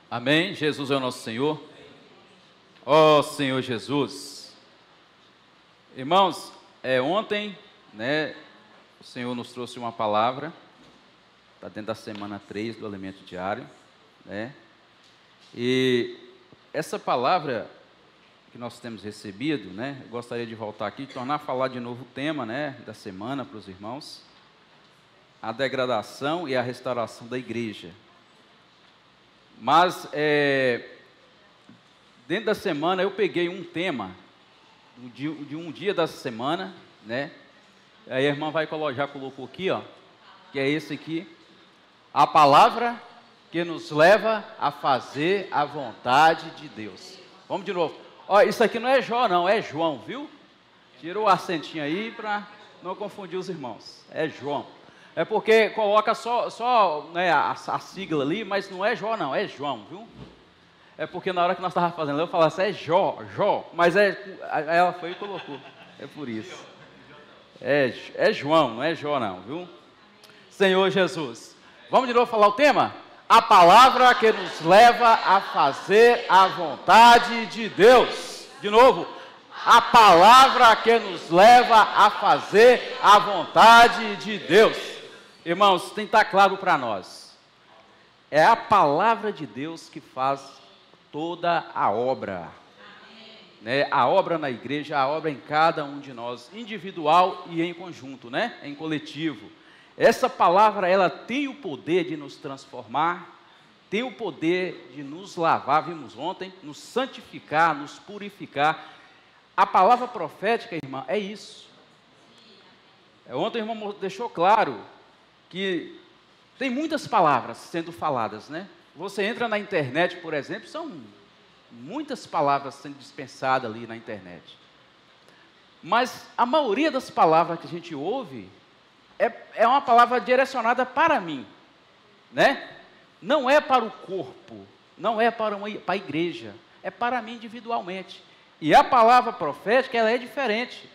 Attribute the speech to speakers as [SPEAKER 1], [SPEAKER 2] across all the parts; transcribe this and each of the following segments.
[SPEAKER 1] Amém? Jesus é o nosso Senhor. Ó Senhor Jesus. Irmãos, ontem, o Senhor nos trouxe uma palavra, está dentro da semana 3 do alimento diário, E essa palavra que nós temos recebido, eu gostaria de voltar aqui e tornar a falar de novo o tema, da semana para os irmãos, a degradação e a restauração da igreja. Mas, dentro da semana, eu peguei um tema, de um dia da semana, Aí a irmã já colocou aqui, que é esse aqui, a palavra que nos leva a fazer a vontade de Deus. Vamos de novo. Isso aqui não é Jó não, é João, viu? Tirou o acentinho aí para não confundir os irmãos. É João. É porque coloca só a sigla ali, mas não é Jó não, é João, viu? É porque na hora que nós estávamos fazendo, eu falava assim, é Jó, mas ela foi e colocou, é por isso. É João, não é Jó não, viu? Senhor Jesus. Vamos de novo falar o tema? A palavra que nos leva a fazer a vontade de Deus. De novo. A palavra que nos leva a fazer a vontade de Deus. Irmãos, tem que estar claro para nós. É a palavra de Deus que faz toda a obra. A obra na igreja, a obra em cada um de nós, individual e em conjunto, em coletivo. Essa palavra, ela tem o poder de nos transformar, tem o poder de nos lavar, vimos ontem, nos santificar, nos purificar. A palavra profética, irmã, é isso. Ontem o irmão deixou claro que tem muitas palavras sendo faladas, Você entra na internet, por exemplo, são muitas palavras sendo dispensadas ali na internet. Mas a maioria das palavras que a gente ouve é uma palavra direcionada para mim, Não é para o corpo, não é para a igreja, é para mim individualmente. E a palavra profética, ela é diferente.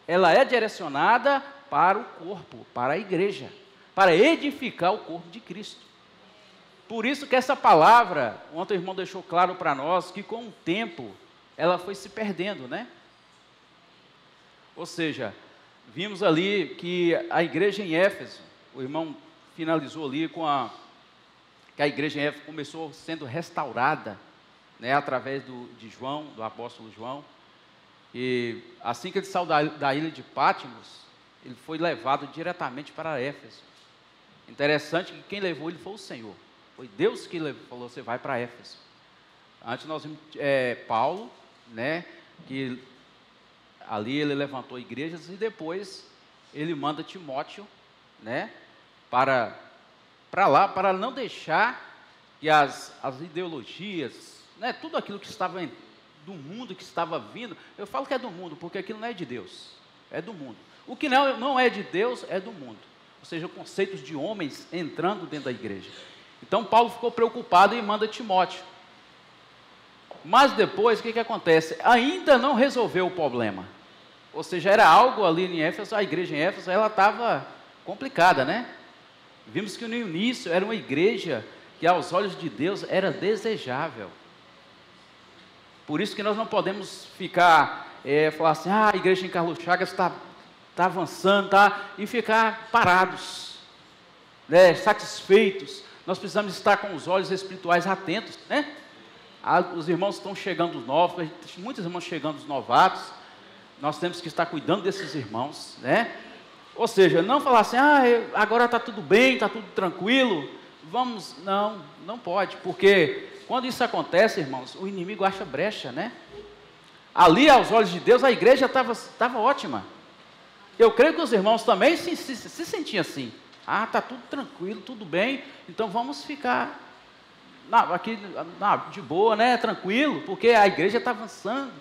[SPEAKER 1] Ela é direcionada para o corpo, para a igreja, para edificar o corpo de Cristo. Por isso que essa palavra, ontem o irmão deixou claro para nós, que com o tempo, ela foi se perdendo, Ou seja, vimos ali que a igreja em Éfeso, o irmão finalizou ali que a igreja em Éfeso começou sendo restaurada, através de João, do apóstolo João. E assim que ele saiu da ilha de Pátimos, ele foi levado diretamente para Éfeso. Interessante que quem levou ele foi o Senhor. Foi Deus que falou, você vai para Éfeso. Antes nós vimos Paulo, que ali ele levantou igrejas e depois ele manda Timóteo, para lá, para não deixar que as ideologias, tudo aquilo que estava do mundo, que estava vindo, eu falo que é do mundo, porque aquilo não é de Deus, é do mundo. O que não é de Deus, é do mundo. Ou seja, conceitos de homens entrando dentro da igreja. Então, Paulo ficou preocupado e manda Timóteo. Mas depois, o que acontece? Ainda não resolveu o problema. Ou seja, era algo ali em Éfeso, a igreja em Éfeso, ela estava complicada, Vimos que no início era uma igreja que aos olhos de Deus era desejável. Por isso que nós não podemos falar assim, a igreja em Carlos Chagas está avançando, e ficar parados, satisfeitos. Nós precisamos estar com os olhos espirituais atentos, Os irmãos estão chegando novos, muitos irmãos chegando novatos, nós temos que estar cuidando desses irmãos, Ou seja, não falar assim, agora está tudo bem, está tudo tranquilo, não pode, porque quando isso acontece, irmãos, o inimigo acha brecha, Ali, aos olhos de Deus, a igreja estava ótima. Eu creio que os irmãos também se sentiam assim, está tudo tranquilo, tudo bem, então vamos ficar aqui de boa, tranquilo, porque a igreja está avançando.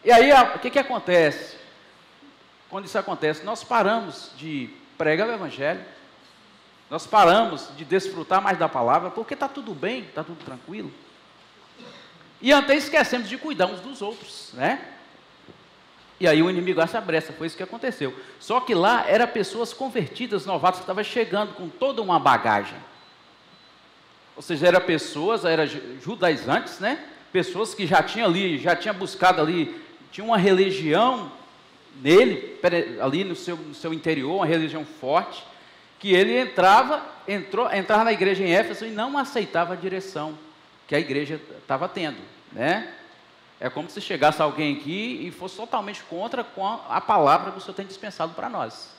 [SPEAKER 1] E aí, o que acontece? Quando isso acontece, nós paramos de pregar o evangelho, nós paramos de desfrutar mais da palavra, porque está tudo bem, está tudo tranquilo. E até esquecemos de cuidar uns dos outros, E aí o inimigo acha brecha, foi isso que aconteceu. Só que lá eram pessoas convertidas, novatas, que estavam chegando com toda uma bagagem. Ou seja, eram judaizantes, né? Pessoas que já tinham buscado ali, tinha uma religião nele, ali no seu interior, uma religião forte, que ele entrava na igreja em Éfeso e não aceitava a direção que a igreja estava tendo, né? É como se chegasse alguém aqui e fosse totalmente contra com a palavra que o Senhor tem dispensado para nós,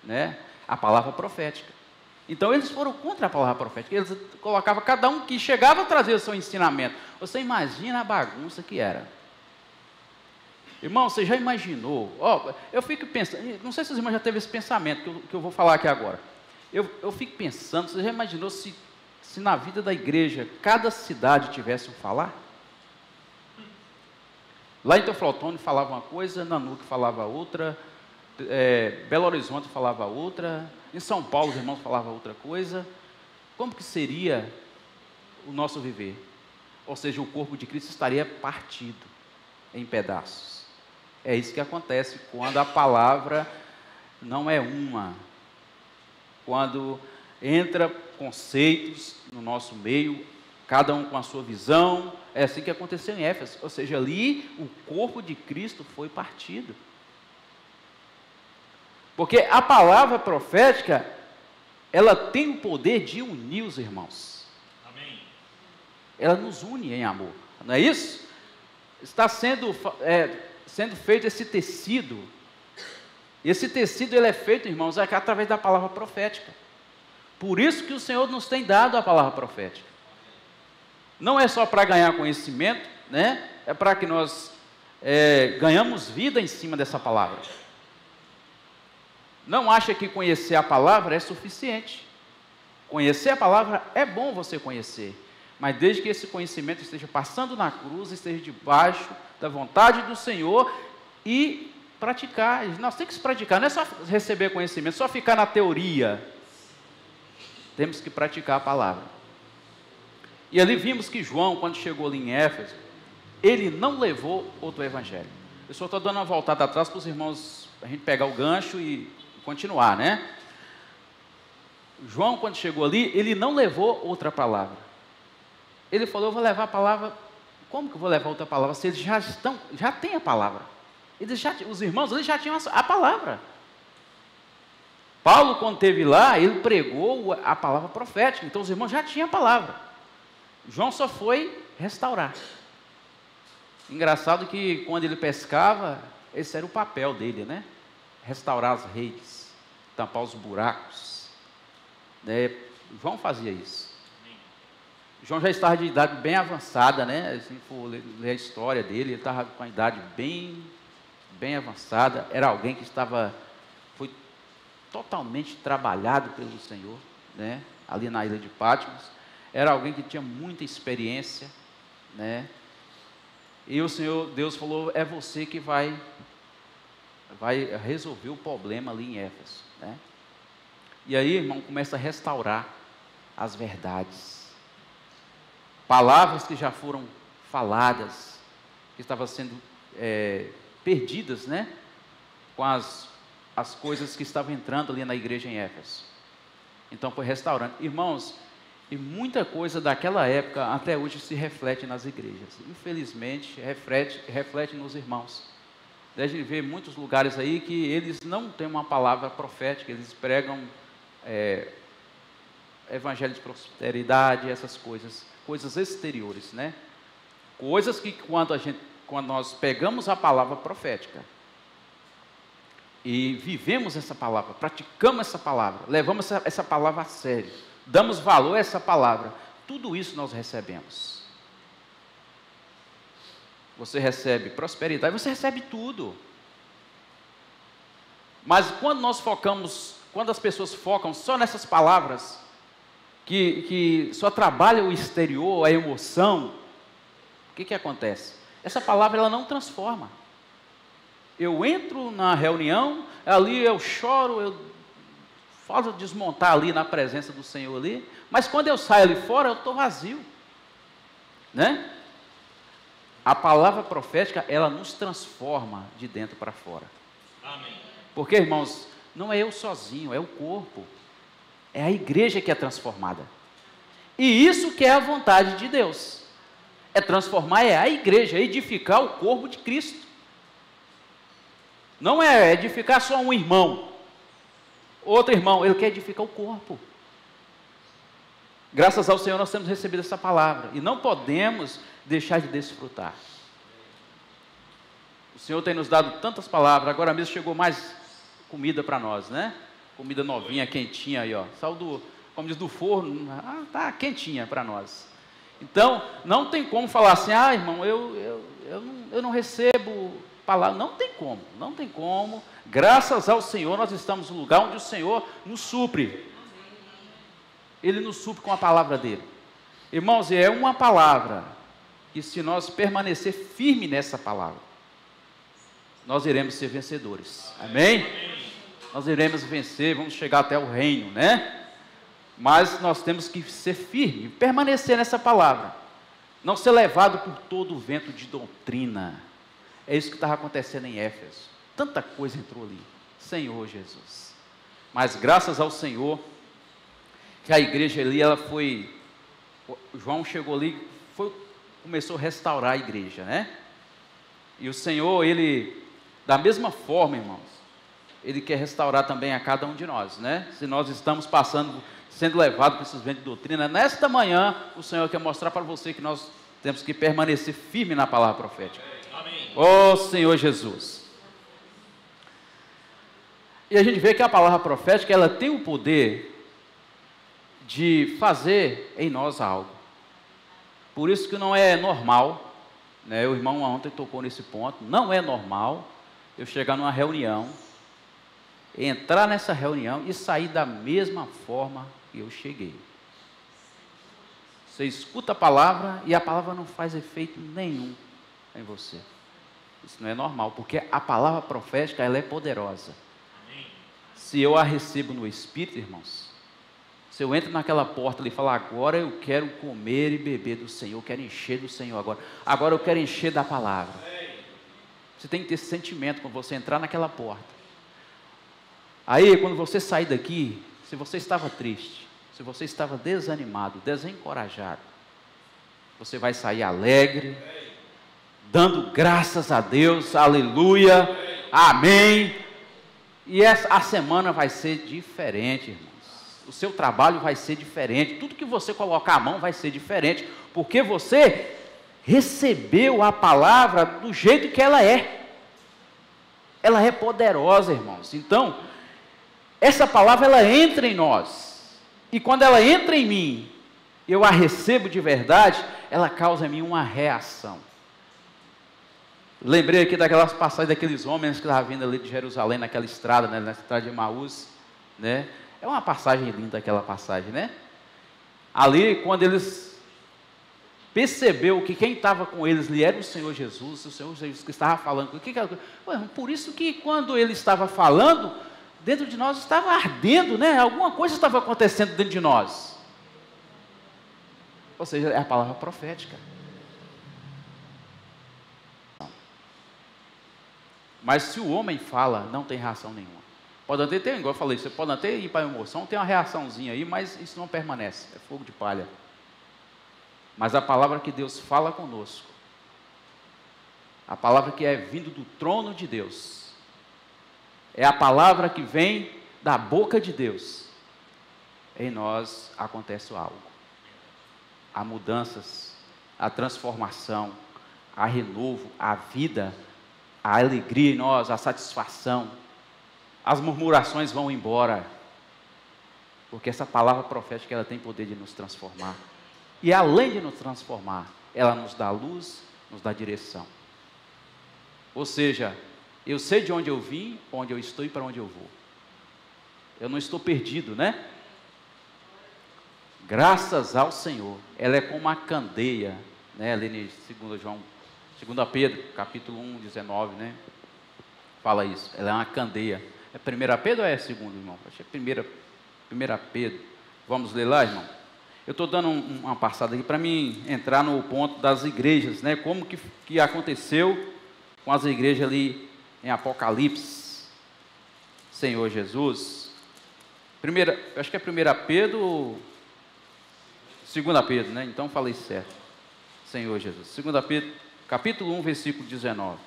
[SPEAKER 1] né? A palavra profética. Então eles foram contra a palavra profética. Eles colocavam cada um que chegava a trazer o seu ensinamento. Você imagina a bagunça que era. Irmão, você já imaginou? Eu fico pensando, não sei se os irmãos já teve esse pensamento que eu vou falar aqui agora. Eu fico pensando, você já imaginou se na vida da igreja cada cidade tivesse um falar? Lá em Teoflotone falava uma coisa, Nanuque falava outra, Belo Horizonte falava outra, em São Paulo os irmãos falavam outra coisa. Como que seria o nosso viver? Ou seja, o corpo de Cristo estaria partido em pedaços. É isso que acontece quando a palavra não é uma. Quando entra conceitos no nosso meio, cada um com a sua visão. É assim que aconteceu em Éfeso. Ou seja, ali o corpo de Cristo foi partido. Porque a palavra profética, ela tem o poder de unir os irmãos. Amém. Ela nos une em amor, não é isso? Está sendo feito esse tecido. Esse tecido ele é feito, irmãos, através da palavra profética. Por isso que o Senhor nos tem dado a palavra profética. Não é só para ganhar conhecimento, né? É para que nós ganhamos vida em cima dessa palavra. Não acha que conhecer a palavra é suficiente. Conhecer a palavra é bom você conhecer, mas desde que esse conhecimento esteja passando na cruz, esteja debaixo da vontade do Senhor e praticar. Nós temos que praticar, não é só receber conhecimento, só ficar na teoria. Temos que praticar a palavra. E ali vimos que João, quando chegou ali em Éfeso, ele não levou outro evangelho. Eu só estou dando uma voltada atrás para os irmãos, para a gente pegar o gancho e continuar, né? João, quando chegou ali, ele não levou outra palavra. Ele falou, eu vou levar a palavra. Como que eu vou levar outra palavra? Se eles já têm a palavra. Os irmãos, eles já tinham a palavra. Paulo, quando esteve lá, ele pregou a palavra profética. Então, os irmãos já tinham a palavra. João só foi restaurar. Engraçado que, quando ele pescava, esse era o papel dele, né? Restaurar as redes, tampar os buracos. João fazia isso. João já estava de idade bem avançada, né? Se for ler a história dele, ele estava com a idade bem avançada. Era alguém que foi totalmente trabalhado pelo Senhor, né? Ali na ilha de Patmos. Era alguém que tinha muita experiência, né? E o Senhor, Deus falou, é você que vai resolver o problema ali em Éfeso, né? E aí, irmão, começa a restaurar as verdades. Palavras que já foram faladas, que estavam sendo perdidas, né? Com as coisas que estavam entrando ali na igreja em Éfeso. Então foi restaurando. Irmãos, e muita coisa daquela época até hoje se reflete nas igrejas. Infelizmente, reflete nos irmãos. A gente vê muitos lugares aí que eles não têm uma palavra profética, eles pregam evangelho de prosperidade, essas coisas exteriores, né? Coisas que quando nós pegamos a palavra profética e vivemos essa palavra, praticamos essa palavra, levamos essa palavra a sério, damos valor a essa palavra, tudo isso nós recebemos. Você recebe prosperidade, você recebe tudo. Mas quando as pessoas focam só nessas palavras, que só trabalham o exterior, a emoção, o que acontece? Essa palavra ela não transforma. Eu entro na reunião, ali eu choro, eu faço desmontar ali na presença do Senhor ali, mas quando eu saio ali fora, eu estou vazio, né? A palavra profética, ela nos transforma de dentro para fora. Amém. Porque, irmãos, não é eu sozinho, é o corpo. É a igreja que é transformada. E isso que é a vontade de Deus. É transformar a igreja, é edificar o corpo de Cristo. Não é edificar só um irmão, outro irmão, ele quer edificar o corpo. Graças ao Senhor nós temos recebido essa palavra, e não podemos deixar de desfrutar. O Senhor tem nos dado tantas palavras, agora mesmo chegou mais comida para nós, né? Comida novinha, quentinha aí, ó. Saiu como diz, do forno, tá quentinha para nós. Então, não tem como falar assim, irmão, eu não recebo palavra. Não tem como. Graças ao Senhor, nós estamos no lugar onde o Senhor nos supre. Ele nos supre com a palavra dele. Irmãos, é uma palavra que, se nós permanecer firme nessa palavra, nós iremos ser vencedores. Amém? Nós iremos vencer, vamos chegar até o reino, né? Mas nós temos que ser firmes, permanecer nessa palavra, não ser levado por todo o vento de doutrina. É isso que estava acontecendo em Éfeso. Tanta coisa entrou ali, Senhor Jesus. Mas graças ao Senhor, que a igreja ali, João chegou ali, começou a restaurar a igreja, né? E o Senhor, ele, da mesma forma, irmãos, ele quer restaurar também a cada um de nós, né? Se nós estamos sendo levados por esses ventos de doutrina, nesta manhã, o Senhor quer mostrar para você que nós temos que permanecer firme na palavra profética. Amém. Ó Senhor Jesus. E a gente vê que a palavra profética, ela tem o poder de fazer em nós algo. Por isso que não é normal, né? O irmão ontem tocou nesse ponto, não é normal eu chegar numa reunião, entrar nessa reunião e sair da mesma forma que eu cheguei. Você escuta a palavra e a palavra não faz efeito nenhum em você. Isso não é normal, porque a palavra profética, ela é poderosa. Se eu a recebo no Espírito, irmãos, se eu entro naquela porta ali e falo, agora eu quero comer e beber do Senhor, eu quero encher do Senhor agora eu quero encher da palavra. Você tem que ter esse sentimento quando você entrar naquela porta. Aí, quando você sair daqui, se você estava triste, se você estava desanimado, desencorajado, você vai sair alegre, dando graças a Deus, aleluia, amém. E a semana vai ser diferente, irmãos. O seu trabalho vai ser diferente, tudo que você colocar a mão vai ser diferente, porque você recebeu a palavra do jeito que ela é. Ela é poderosa, irmãos. Então, essa palavra, ela entra em nós, e quando ela entra em mim, eu a recebo de verdade, ela causa em mim uma reação. Lembrei aqui daquelas passagens daqueles homens que estavam vindo ali de Jerusalém, naquela estrada, né, na estrada de Emaús, né? É uma passagem linda aquela passagem, né? Ali, quando eles percebeu que quem estava com eles ali era o Senhor Jesus que estava falando. Por isso que quando ele estava falando, dentro de nós estava ardendo, né? Alguma coisa estava acontecendo dentro de nós. Ou seja, é a palavra profética. Mas se o homem fala, não tem reação nenhuma. Pode até ter, igual eu falei, você pode até ir para a emoção, tem uma reaçãozinha aí, mas isso não permanece, é fogo de palha. Mas a palavra que Deus fala conosco, a palavra que é vindo do trono de Deus, é a palavra que vem da boca de Deus, em nós acontece algo. Há mudanças, a transformação, a renovo, a vida, a alegria em nós, a satisfação, as murmurações vão embora, porque essa palavra profética, ela tem poder de nos transformar, e além de nos transformar, ela nos dá luz, nos dá direção. Ou seja, eu sei de onde eu vim, onde eu estou e para onde eu vou. Eu não estou perdido, né? Graças ao Senhor, ela é como uma candeia, né? Ali em 2 Pedro, capítulo 1, 19, né? Fala isso, ela é uma candeia. É 1 Pedro ou é 2, irmão? Acho que é 1 Pedro. Vamos ler lá, irmão? Eu estou dando uma passada aqui para mim entrar no ponto das igrejas, né? Como que aconteceu com as igrejas ali em Apocalipse. Senhor Jesus. Acho que é 1 Pedro, 2 Pedro, né? Então falei certo. Senhor Jesus. 2 Pedro, capítulo 1, versículo 19.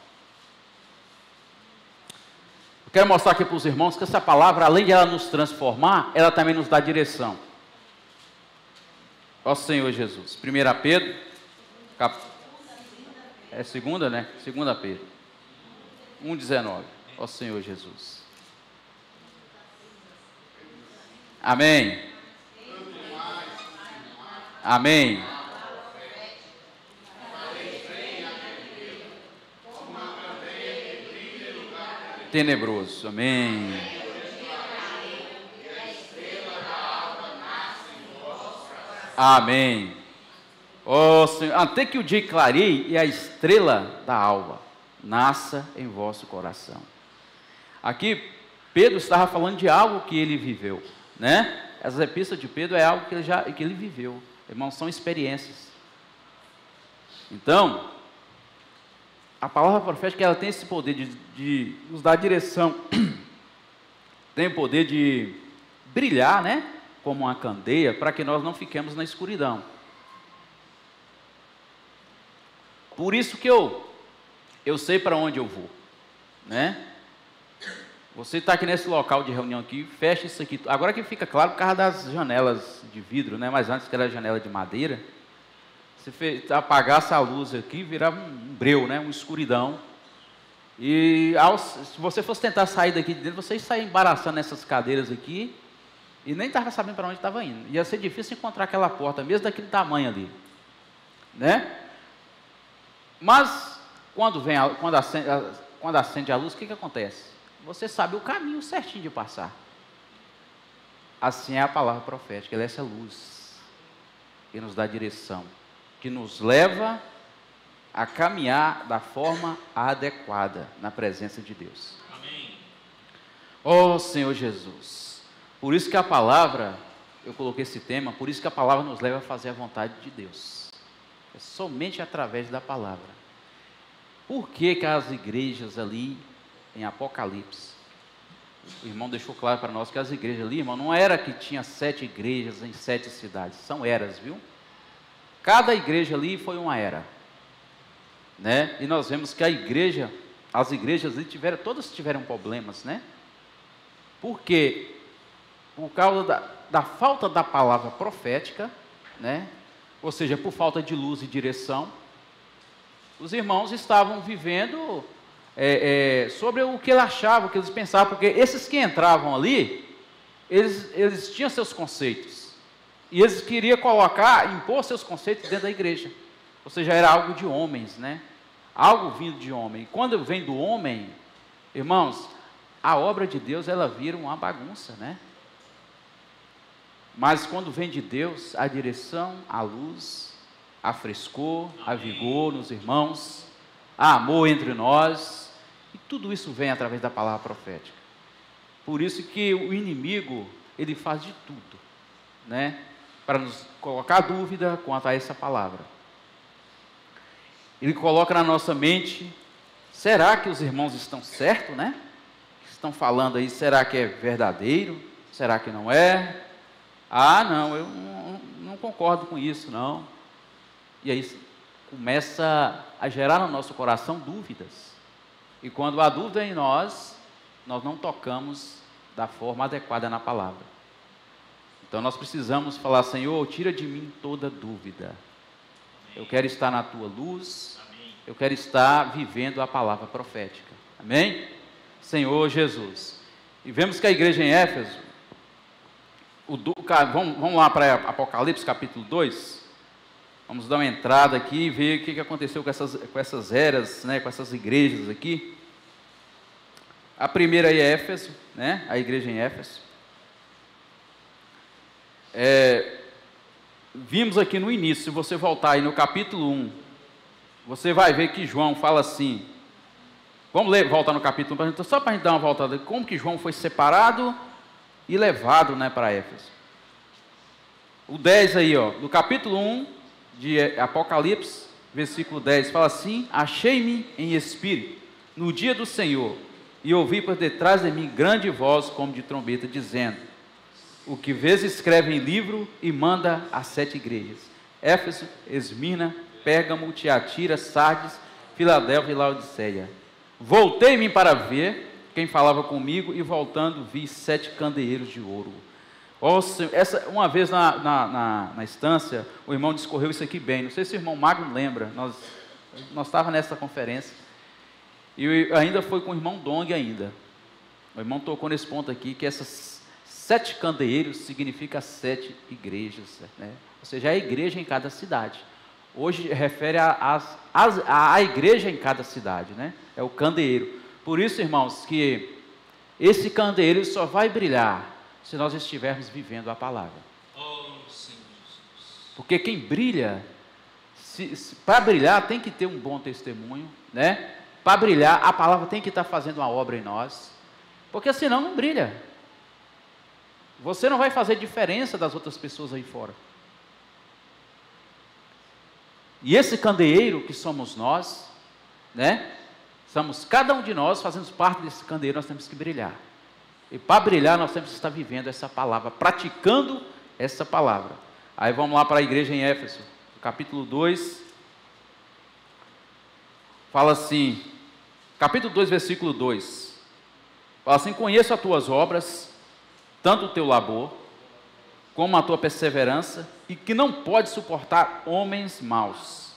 [SPEAKER 1] Eu quero mostrar aqui para os irmãos que essa palavra, além de ela nos transformar, ela também nos dá direção. Ó Senhor Jesus. 1 Pedro, é segunda, né? 2 Pedro 1,19. Ó Senhor Jesus. Amém. Amém. Tenebroso. Amém. Amém. Ó Senhor, até que o dia clareie e a estrela da alva nasça em vosso coração. Aqui Pedro estava falando de algo que ele viveu, né? As epístolas de Pedro é algo que ele viveu. Irmãos, são experiências. Então, a palavra profética, ela tem esse poder de nos dar direção, tem o poder de brilhar, né? Como uma candeia, para que nós não fiquemos na escuridão. Por isso que eu sei para onde eu vou, né? Você está aqui nesse local de reunião aqui, fecha isso aqui. Agora que fica claro por causa das janelas de vidro, né? Mas antes que era janela de madeira, se apagasse a luz aqui, virava um breu, né? Uma escuridão. E se você fosse tentar sair daqui de dentro, você ia sair embaraçando nessas cadeiras aqui e nem estava sabendo para onde estava indo. Ia ser difícil encontrar aquela porta, mesmo daquele tamanho ali, né? Mas quando acende a luz, o que acontece? Você sabe o caminho certinho de passar. Assim é a palavra profética, ela é essa luz que nos dá direção, que nos leva a caminhar da forma adequada na presença de Deus. Amém. Ó Senhor Jesus, por isso que a palavra, eu coloquei esse tema, por isso que a palavra nos leva a fazer a vontade de Deus. É somente através da palavra. Por que que as igrejas ali em Apocalipse, o irmão deixou claro para nós que as igrejas ali, irmão, não era que tinha 7 igrejas em 7 cidades, são eras, viu? Cada igreja ali foi uma era, né? E nós vemos que as igrejas ali todas tiveram problemas, né? Por quê? Por causa da falta da palavra profética, né? Ou seja, por falta de luz e direção, os irmãos estavam vivendo sobre o que eles achavam, o que eles pensavam, porque esses que entravam ali, eles tinham seus conceitos, e eles queriam impor seus conceitos dentro da igreja, ou seja, era algo de homens, né? Algo vindo de homem. E quando vem do homem, irmãos, a obra de Deus, ela vira uma bagunça, né? Mas quando vem de Deus, a direção, a luz, a frescor, a vigor nos irmãos, a amor entre nós, e tudo isso vem através da palavra profética. Por isso que o inimigo, ele faz de tudo, né? Para nos colocar dúvida quanto a essa palavra. Ele coloca na nossa mente, será que os irmãos estão certos, né? Estão falando aí, será que é verdadeiro? Será que não é? Ah, não, eu não concordo com isso, não. E aí começa a gerar no nosso coração dúvidas. E quando há dúvida em nós não tocamos da forma adequada na palavra. Então nós precisamos falar, Senhor, tira de mim toda dúvida. Eu quero estar na tua luz, eu quero estar vivendo a palavra profética. Amém? Senhor Jesus. E vemos que a igreja em Éfeso, vamos lá para Apocalipse capítulo 2. Vamos dar uma entrada aqui e ver o que aconteceu com essas eras, né, com essas igrejas aqui. A primeira é Éfeso, né, a igreja em Éfeso. Vimos aqui no início, se você voltar aí no capítulo 1, você vai ver que João fala assim. Vamos voltar no capítulo 1, só para a gente dar uma voltada, como que João foi separado e levado, né, para Éfeso. O 10 aí, ó, no capítulo 1, de Apocalipse, versículo 10, fala assim: achei-me em espírito no dia do Senhor, e ouvi por detrás de mim grande voz como de trombeta, dizendo: o que vês escreve em livro e manda às 7 igrejas: Éfeso, Esmirna, Pérgamo, Tiatira, Sardes, Filadélfia e Laodiceia. Voltei-me para ver quem falava comigo, e voltando vi 7 candeeiros de ouro. Uma vez na estância, o irmão discorreu isso aqui bem. Não sei se o irmão Magno lembra. Nós estávamos nessa conferência. E ainda foi com o irmão Dong ainda. O irmão tocou nesse ponto aqui, que essas 7 candeeiros significa 7 igrejas, né? Ou seja, a igreja em cada cidade. Hoje refere à igreja em cada cidade, né? É o candeeiro. Por isso, irmãos, que esse candeeiro só vai brilhar se nós estivermos vivendo a palavra. Porque quem brilha, para brilhar tem que ter um bom testemunho, né? Para brilhar, a palavra tem que estar fazendo uma obra em nós, porque senão não brilha. Você não vai fazer diferença das outras pessoas aí fora. E esse candeeiro que somos nós, né? Somos cada um de nós, fazemos parte desse candeeiro, nós temos que brilhar. E para brilhar, nós temos que estar vivendo essa palavra, praticando essa palavra. Aí vamos lá para a igreja em Éfeso, capítulo 2. Fala assim, capítulo 2, versículo 2. Fala assim: conheço as tuas obras, tanto o teu labor, como a tua perseverança, e que não pode suportar homens maus,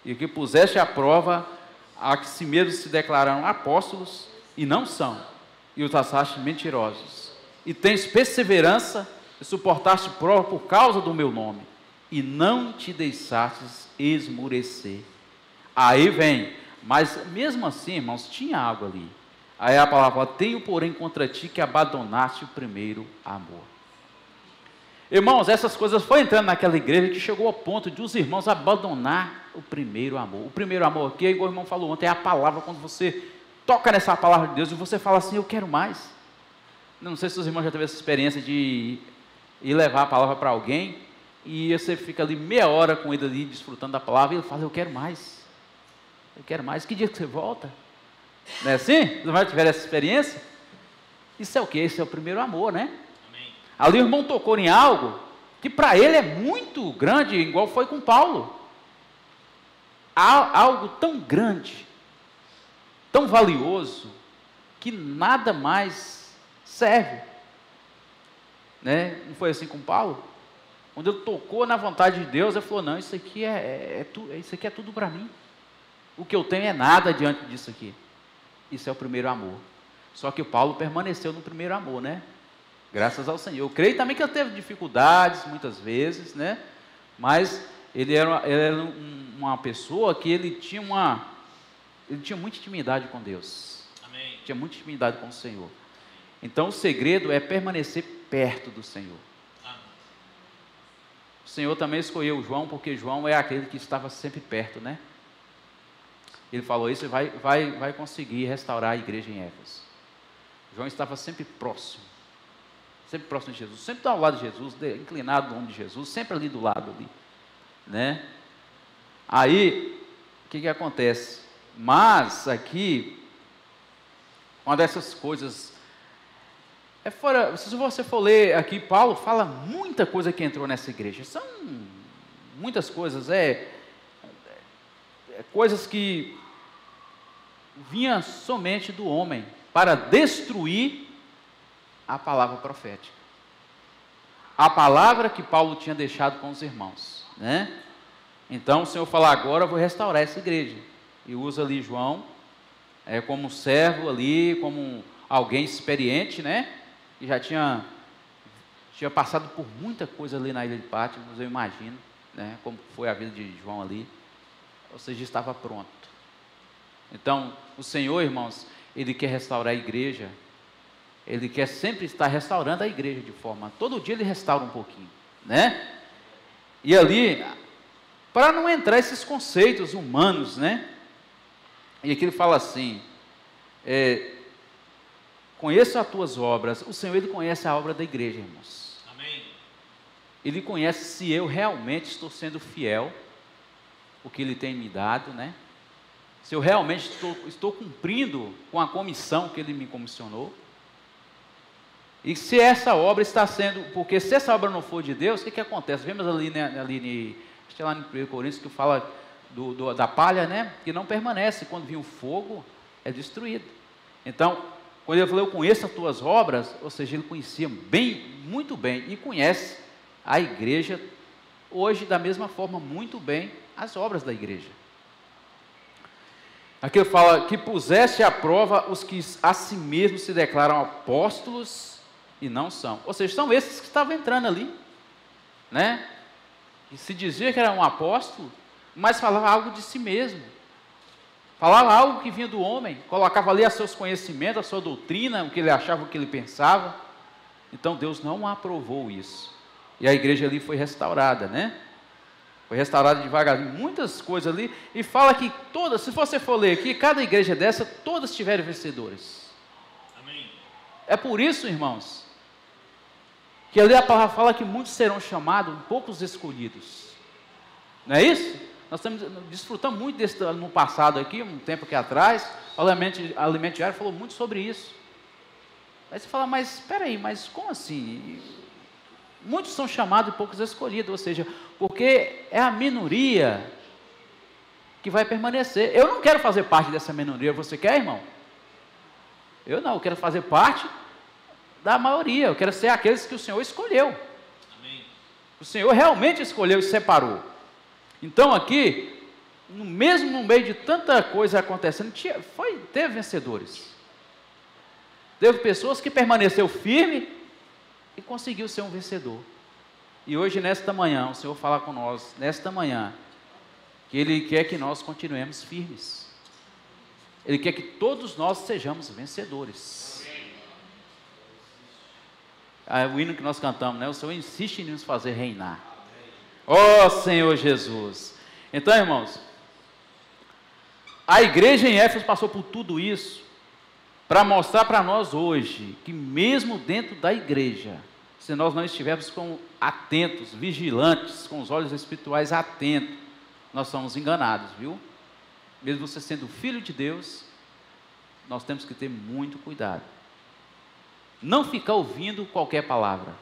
[SPEAKER 1] e que puseste à prova a que si mesmos se declararam apóstolos, e não são, e os achaste mentirosos. E tens perseverança, e suportaste prova por causa do meu nome, e não te deixastes esmurecer. Aí vem, mas mesmo assim, irmãos, tinha água ali. Aí a palavra fala: tenho porém contra ti que abandonaste o primeiro amor. Irmãos, essas coisas foram entrando naquela igreja que chegou ao ponto de os irmãos abandonar o primeiro amor. O primeiro amor aqui, igual o irmão falou ontem, é a palavra. Quando você toca nessa palavra de Deus e você fala assim: eu quero mais. Não sei se os irmãos já tiveram essa experiência de ir levar a palavra para alguém, e você fica ali meia hora com ele ali, desfrutando da palavra, e ele fala: eu quero mais. Eu quero mais. Que dia que você volta? Não é assim? Os irmãos tiveram essa experiência? Isso é o quê? Esse é o primeiro amor, né? Ali o irmão tocou em algo que para ele é muito grande, igual foi com Paulo. Há algo tão grande, tão valioso, que nada mais serve, né? Não foi assim com Paulo? Quando ele tocou na vontade de Deus, ele falou: não, isso aqui isso aqui é tudo para mim. O que eu tenho é nada diante disso aqui. Isso é o primeiro amor. Só que o Paulo permaneceu no primeiro amor, né? Graças ao Senhor. Eu creio também que ele teve dificuldades muitas vezes, né? Mas ele era uma pessoa que ele tinha muita intimidade com Deus. Amém. Tinha muita intimidade com o Senhor. Então o segredo é permanecer perto do Senhor. Amém. O Senhor também escolheu João, porque João é aquele que estava sempre perto, né? Ele falou isso: vai conseguir restaurar a igreja em Éfeso. João estava sempre próximo de Jesus, sempre ao lado de Jesus, inclinado no ombro de Jesus, sempre ali do lado ali, né? Aí, o que acontece? Mas aqui, uma dessas coisas, se você for ler aqui, Paulo fala muita coisa que entrou nessa igreja, são muitas coisas, coisas que vinham somente do homem, para destruir a palavra profética, a palavra que Paulo tinha deixado com os irmãos, né? Então o Senhor fala: agora eu vou restaurar essa igreja, e usa ali João como servo ali, como alguém experiente, né? Que já tinha passado por muita coisa ali na ilha de Patmos, eu imagino, né? Como foi a vida de João ali, ou seja, estava pronto. Então o Senhor, irmãos, Ele quer restaurar a igreja. Ele quer sempre estar restaurando a igreja de forma... Todo dia Ele restaura um pouquinho, né? E ali, para não entrar esses conceitos humanos, né? E aqui Ele fala assim: conheço as tuas obras. O Senhor, Ele conhece a obra da igreja, irmãos. Amém. Ele conhece se eu realmente estou sendo fiel o que Ele tem me dado, né? Se eu realmente estou cumprindo com a comissão que Ele me comissionou. E se essa obra está sendo, porque se essa obra não for de Deus, o que acontece? Vemos ali, né, acho que é lá no 1 Coríntios que fala da palha, né, que não permanece, quando vem o fogo, é destruído. Então, quando ele falou, eu conheço as tuas obras, ou seja, ele conhecia bem, muito bem, e conhece a igreja, hoje, da mesma forma, muito bem, as obras da igreja. Aqui ele fala, que puseste à prova os que a si mesmos se declaram apóstolos e não são. Ou seja, são esses que estavam entrando ali, né? E se dizia que era um apóstolo, mas falava algo de si mesmo. Falava algo que vinha do homem, colocava ali os seus conhecimentos, a sua doutrina, o que ele achava, o que ele pensava. Então Deus não aprovou isso. E a igreja ali foi restaurada, né? Foi restaurada devagarzinho, muitas coisas ali. E fala que todas, se você for ler aqui, cada igreja dessa, todas tiveram vencedores. Amém. É por isso, irmãos, que ali a palavra fala que muitos serão chamados, poucos escolhidos. Não é isso? Nós desfrutamos muito desse no passado aqui, um tempo aqui atrás, o Alimento Diário falou muito sobre isso. Aí você fala, mas espera aí, mas como assim? Muitos são chamados e poucos escolhidos, ou seja, porque é a minoria que vai permanecer. Eu não quero fazer parte dessa minoria, você quer, irmão? Eu não, eu quero fazer parte da maioria, eu quero ser aqueles que o Senhor escolheu. Amém. O Senhor realmente escolheu e separou. Então aqui, mesmo no meio de tanta coisa acontecendo, teve vencedores. Teve pessoas que permaneceu firme e conseguiu ser um vencedor. E hoje, nesta manhã, o Senhor fala com nós, nesta manhã, que Ele quer que nós continuemos firmes. Ele quer que todos nós sejamos vencedores. O hino que nós cantamos, né? O Senhor insiste em nos fazer reinar. Ó Senhor Jesus. Então, irmãos, a igreja em Éfeso passou por tudo isso para mostrar para nós hoje que mesmo dentro da igreja, se nós não estivermos atentos, vigilantes, com os olhos espirituais atentos, nós somos enganados, viu? Mesmo você sendo filho de Deus, nós temos que ter muito cuidado. Não ficar ouvindo qualquer palavra.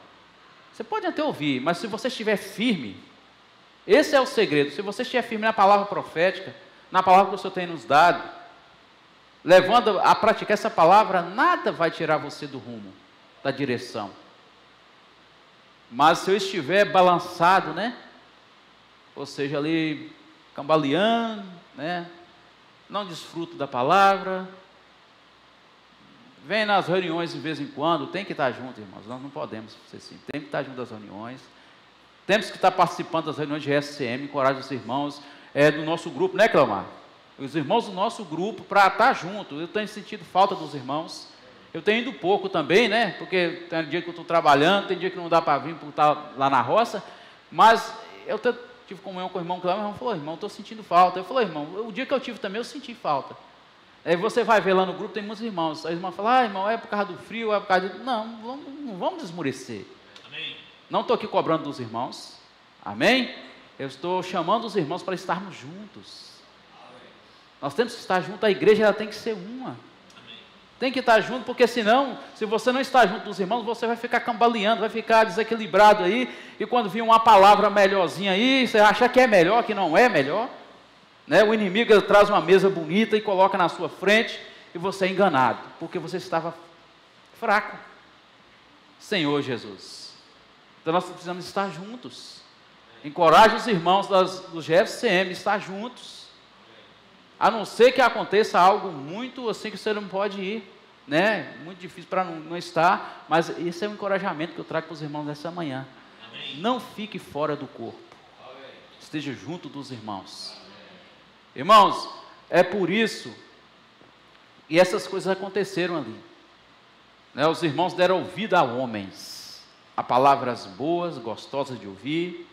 [SPEAKER 1] Você pode até ouvir, mas se você estiver firme, esse é o segredo. Se você estiver firme na palavra profética, na palavra que o Senhor tem nos dado, levando a praticar essa palavra, nada vai tirar você do rumo, da direção. Mas se eu estiver balançado, né? Ou seja, ali cambaleando, né? Não desfruto da palavra, vem nas reuniões de vez em quando, tem que estar junto, irmãos, nós não podemos ser assim, tem que estar junto das reuniões, temos que estar participando das reuniões de SCM, encorajar os irmãos do nosso grupo, né, Cleomar? Os irmãos do nosso grupo, para estar junto. Eu tenho sentido falta dos irmãos, eu tenho ido pouco também, né, porque tem dia que eu estou trabalhando, tem dia que não dá para vir por estar lá na roça, mas eu tive comunhão com o irmão Cleomar, o irmão falou, irmão, estou sentindo falta. Eu falei, irmão, o dia que eu tive também, eu senti falta. Aí você vai ver lá no grupo, tem muitos irmãos. Aí a irmã fala, irmão, é por causa do frio, é por causa do... Não vamos esmorecer. Amém. Não estou aqui cobrando dos irmãos. Amém? Eu estou chamando os irmãos para estarmos juntos. Amém. Nós temos que estar juntos, a igreja ela tem que ser uma. Amém. Tem que estar junto, porque senão, se você não está junto dos irmãos, você vai ficar cambaleando, vai ficar desequilibrado aí, e quando vir uma palavra melhorzinha aí, você acha que é melhor, que não é melhor. Né? O inimigo traz uma mesa bonita e coloca na sua frente e você é enganado, porque você estava fraco. Senhor Jesus. Então nós precisamos estar juntos. Encoraje os irmãos do GFCM a estar juntos. A não ser que aconteça algo muito assim que você não pode ir, né? Muito difícil para não estar, mas esse é o encorajamento que eu trago para os irmãos nessa manhã. Amém. Não fique fora do corpo. Amém. Esteja junto dos irmãos. Irmãos, é por isso, e essas coisas aconteceram ali, né? Os irmãos deram ouvido a homens, a palavras boas, gostosas de ouvir,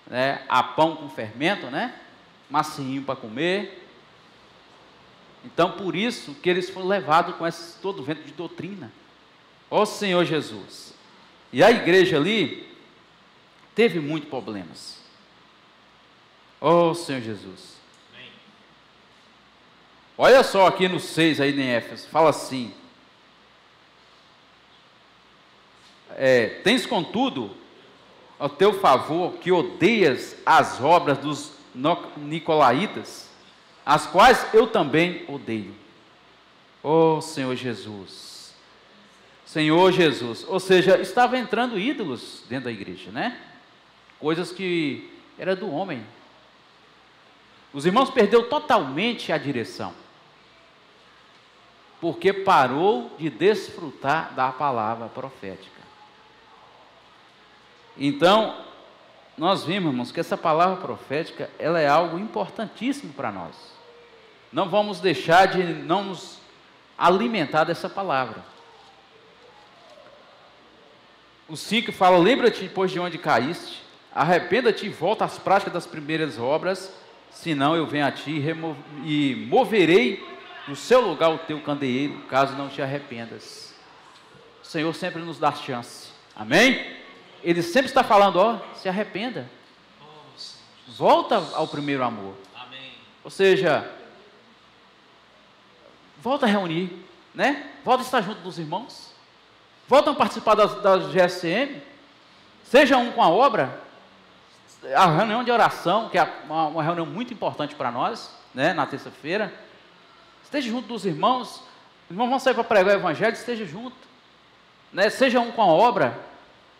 [SPEAKER 1] né? A pão com fermento, né? Macinho para comer. Então, por isso que eles foram levados com todo o vento de doutrina. Ó Senhor Jesus. E a igreja ali teve muitos problemas. Ó Senhor Jesus. Olha só aqui no 6 aí em Éfeso, fala assim, tens contudo ao teu favor que odeias as obras dos nicolaítas, as quais eu também odeio. Oh Senhor Jesus, Senhor Jesus, ou seja, estava entrando ídolos dentro da igreja, né? Coisas que era do homem. Os irmãos perdeu totalmente a direção, porque parou de desfrutar da palavra profética. Então, nós vimos, irmãos, que essa palavra profética, ela é algo importantíssimo para nós. Não vamos deixar de não nos alimentar dessa palavra. O 5 fala: lembra-te depois de onde caíste, arrependa-te e volta às práticas das primeiras obras, senão eu venho a ti e moverei no seu lugar o teu candeeiro, caso não te arrependas. O Senhor sempre nos dá chance, amém? Ele sempre está falando, ó, se arrependa, volta ao primeiro amor. Amém. Ou seja, volta a reunir, né? Volta a estar junto dos irmãos, volta a participar da GSM, seja um com a obra, a reunião de oração, que é uma reunião muito importante para nós, né? Na terça-feira, esteja junto dos irmãos, os irmãos vão sair para pregar o evangelho, esteja junto, né? Seja um com a obra.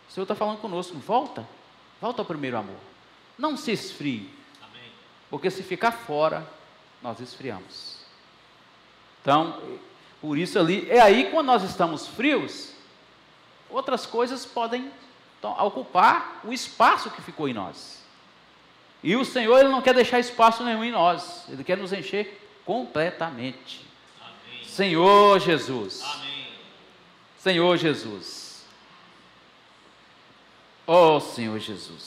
[SPEAKER 1] O Senhor está falando conosco, volta ao primeiro amor, não se esfrie. Amém. Porque se ficar fora, nós esfriamos. Então, por isso ali, é aí quando nós estamos frios, outras coisas podem ocupar o espaço que ficou em nós. E o Senhor, Ele não quer deixar espaço nenhum em nós, Ele quer nos encher completamente. Amém. Senhor Jesus. Amém. Senhor Jesus. Oh Senhor Jesus,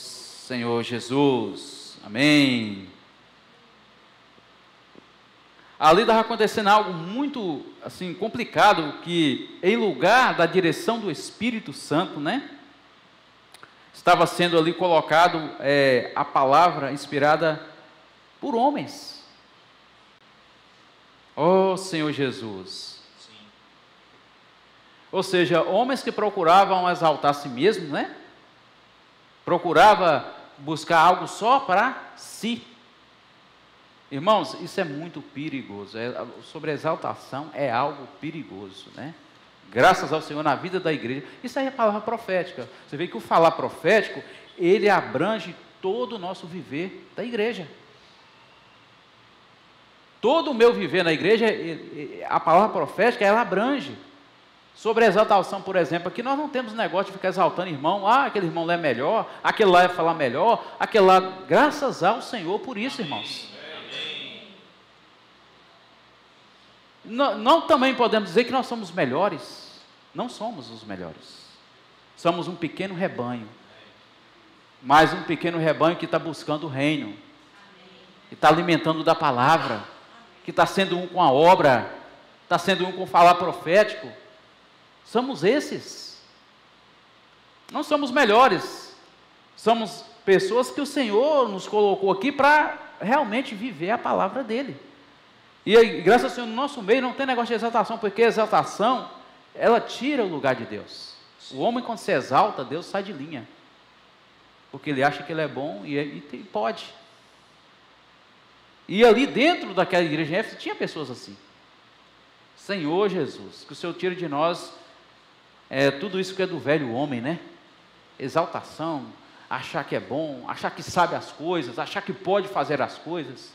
[SPEAKER 1] Senhor Jesus, amém. Ali estava acontecendo algo muito assim complicado, que em lugar da direção do Espírito Santo, né, estava sendo ali colocado a palavra inspirada por homens. Oh Senhor Jesus. Sim. Ou seja, homens que procuravam exaltar a si mesmos, né? Procurava buscar algo só para si. Irmãos, isso é muito perigoso. Sobre a exaltação é algo perigoso, né? Graças ao Senhor na vida da igreja. Isso aí é palavra profética. Você vê que o falar profético, ele abrange todo o nosso viver da igreja. Todo o meu viver na igreja, a palavra profética, ela abrange. Sobre a exaltação, por exemplo, aqui nós não temos negócio de ficar exaltando irmão, aquele irmão lá é melhor, aquele lá é falar melhor, aquele lá, graças ao Senhor por isso, irmãos. Não também podemos dizer que nós somos melhores, não somos os melhores, somos um pequeno rebanho, mas um pequeno rebanho que está buscando o reino, que está alimentando da palavra, que está sendo um com a obra, está sendo um com o falar profético. Somos esses. Não somos melhores. Somos pessoas que o Senhor nos colocou aqui para realmente viver a palavra dEle. E aí, graças ao Senhor, no nosso meio não tem negócio de exaltação, porque a exaltação, ela tira o lugar de Deus. O homem, quando se exalta, Deus sai de linha. Porque ele acha que ele é bom e pode. E ali dentro daquela igreja em Éfeso, tinha pessoas assim. Senhor Jesus, que o Senhor tire de nós tudo isso que é do velho homem, né? Exaltação, achar que é bom, achar que sabe as coisas, achar que pode fazer as coisas.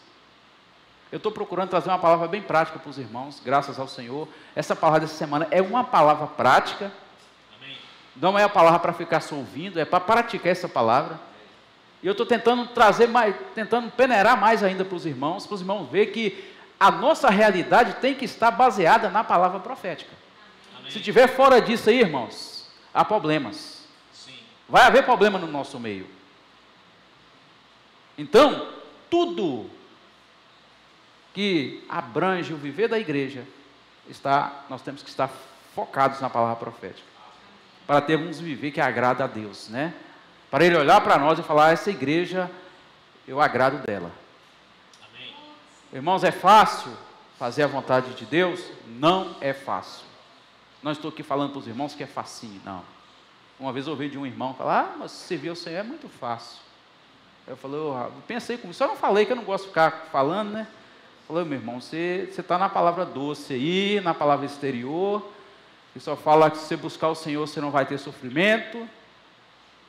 [SPEAKER 1] Eu estou procurando trazer uma palavra bem prática para os irmãos, graças ao Senhor. Essa palavra dessa semana é uma palavra prática. Amém. Não é a palavra para ficar só ouvindo, é para praticar essa palavra. E eu estou tentando trazer mais, tentando peneirar mais ainda para os irmãos verem que a nossa realidade tem que estar baseada na palavra profética. Amém. Se tiver fora disso aí, irmãos, há problemas. Sim. Vai haver problema no nosso meio. Então, tudo que abrange o viver da igreja, nós temos que estar focados na palavra profética, para termos um viver que agrada a Deus, né? Para Ele olhar para nós e falar, essa igreja, eu agrado dela. Amém. Irmãos, é fácil fazer a vontade de Deus? Não é fácil. Não estou aqui falando para os irmãos que é facinho, não. Uma vez eu ouvi de um irmão falar, mas servir ao Senhor é muito fácil. Eu falei, eu pensei comigo, só não falei que eu não gosto de ficar falando, né? Falei, meu irmão, você está na palavra doce aí, na palavra exterior, que só fala que se você buscar o Senhor, você não vai ter sofrimento,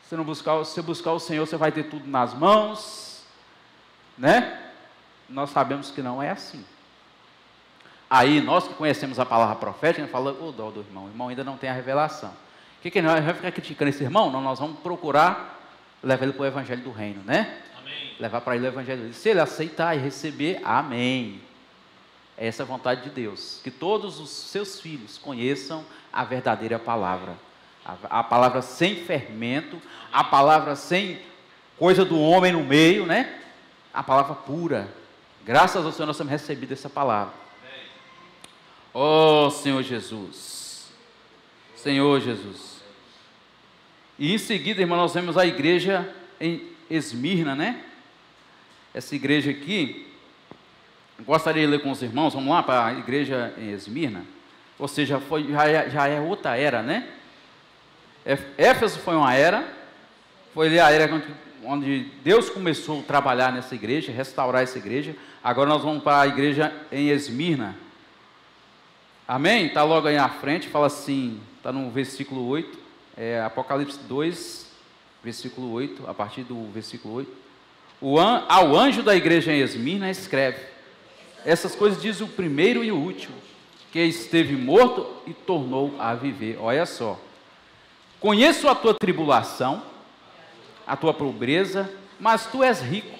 [SPEAKER 1] se você buscar o Senhor, você vai ter tudo nas mãos, né? Nós sabemos que não é assim. Aí, nós que conhecemos a palavra profética, falamos, ô dó do irmão, o irmão ainda não tem a revelação. O que nós vamos ficar criticando esse irmão? Não, nós vamos procurar levar ele para o evangelho do reino, né? Amém. Levar para ele o evangelho do reino. Se ele aceitar e receber, amém. Essa é a vontade de Deus, que todos os seus filhos conheçam a verdadeira palavra. A palavra sem fermento, a palavra sem coisa do homem no meio, né? A palavra pura. Graças ao Senhor nós temos recebido essa palavra. Oh, Senhor Jesus. Senhor Jesus. E em seguida, irmão, nós vemos a igreja em Esmirna, né? Essa igreja aqui, gostaria de ler com os irmãos, vamos lá para a igreja em Esmirna. Ou seja, já é outra era, né? Éfeso foi uma era, foi ali a era onde Deus começou a trabalhar nessa igreja, restaurar essa igreja. Agora nós vamos para a igreja em Esmirna. Amém? Está logo aí à frente, fala assim, está no versículo 8. Apocalipse 2, versículo 8, a partir do versículo 8. Ao anjo da igreja em Esmirna escreve: essas coisas diz o primeiro e o último, que esteve morto e tornou a viver. Olha só. Conheço a tua tribulação, a tua pobreza, mas tu és rico,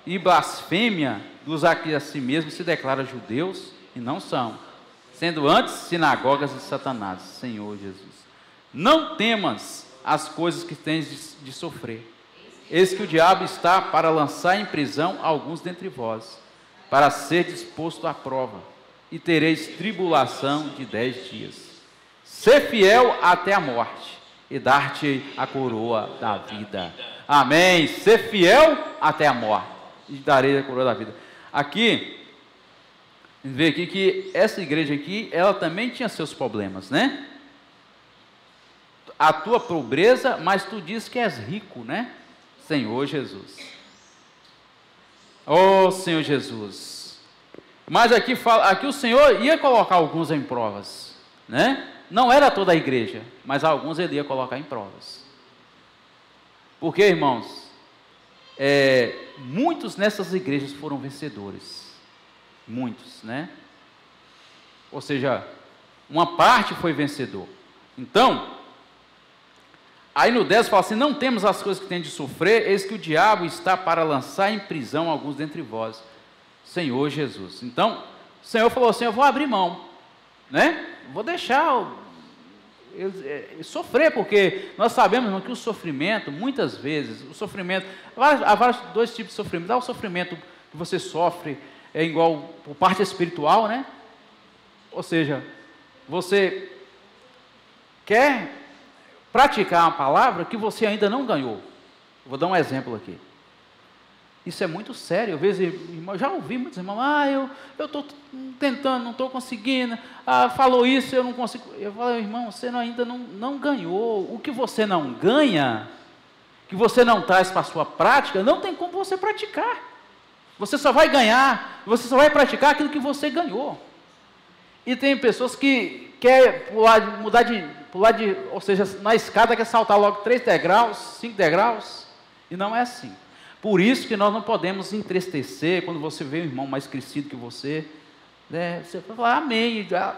[SPEAKER 1] e blasfêmia dos que a si mesmos se declaram judeus e não são, sendo antes sinagogas de Satanás. Senhor Jesus. Não temas as coisas que tens de sofrer. Eis que o diabo está para lançar em prisão alguns dentre vós, para ser disposto à prova, e tereis tribulação de 10 dias. Ser fiel até a morte, e dar-te a coroa da vida. Amém. Ser fiel até a morte, e darei a coroa da vida. Aqui, vê aqui que essa igreja aqui, ela também tinha seus problemas, né? A tua pobreza, mas tu diz que és rico, né? Senhor Jesus. Oh, Senhor Jesus. Mas aqui o Senhor ia colocar alguns em provas, né? Não era toda a igreja, mas alguns ele ia colocar em provas. Porque, irmãos, muitos nessas igrejas foram vencedores. Muitos, né? Ou seja, uma parte foi vencedor. Então, aí no 10 fala assim: não temos as coisas que tem de sofrer, eis que o diabo está para lançar em prisão alguns dentre vós. Senhor Jesus. Então, o Senhor falou assim: eu vou abrir mão, né? Vou deixar sofrer, porque nós sabemos, irmão, que o sofrimento, muitas vezes, há dois tipos de sofrimento. Há o sofrimento que você sofre, igual por parte espiritual, né? Ou seja, você quer praticar uma palavra que você ainda não ganhou. Vou dar um exemplo aqui. Isso é muito sério. Às vezes, irmão, já ouvi muitos irmãos: eu estou tentando, não estou conseguindo, falou isso, eu não consigo. Eu falo: irmão, você ainda não ganhou. O que você não ganha, que você não traz para a sua prática, não tem como você praticar. Você só vai ganhar, você só vai praticar aquilo que você ganhou. E tem pessoas que querem ou seja, na escada quer saltar logo 3 degraus, 5 degraus, e não é assim. Por isso que nós não podemos entristecer quando você vê um irmão mais crescido que você, né? Você vai falar: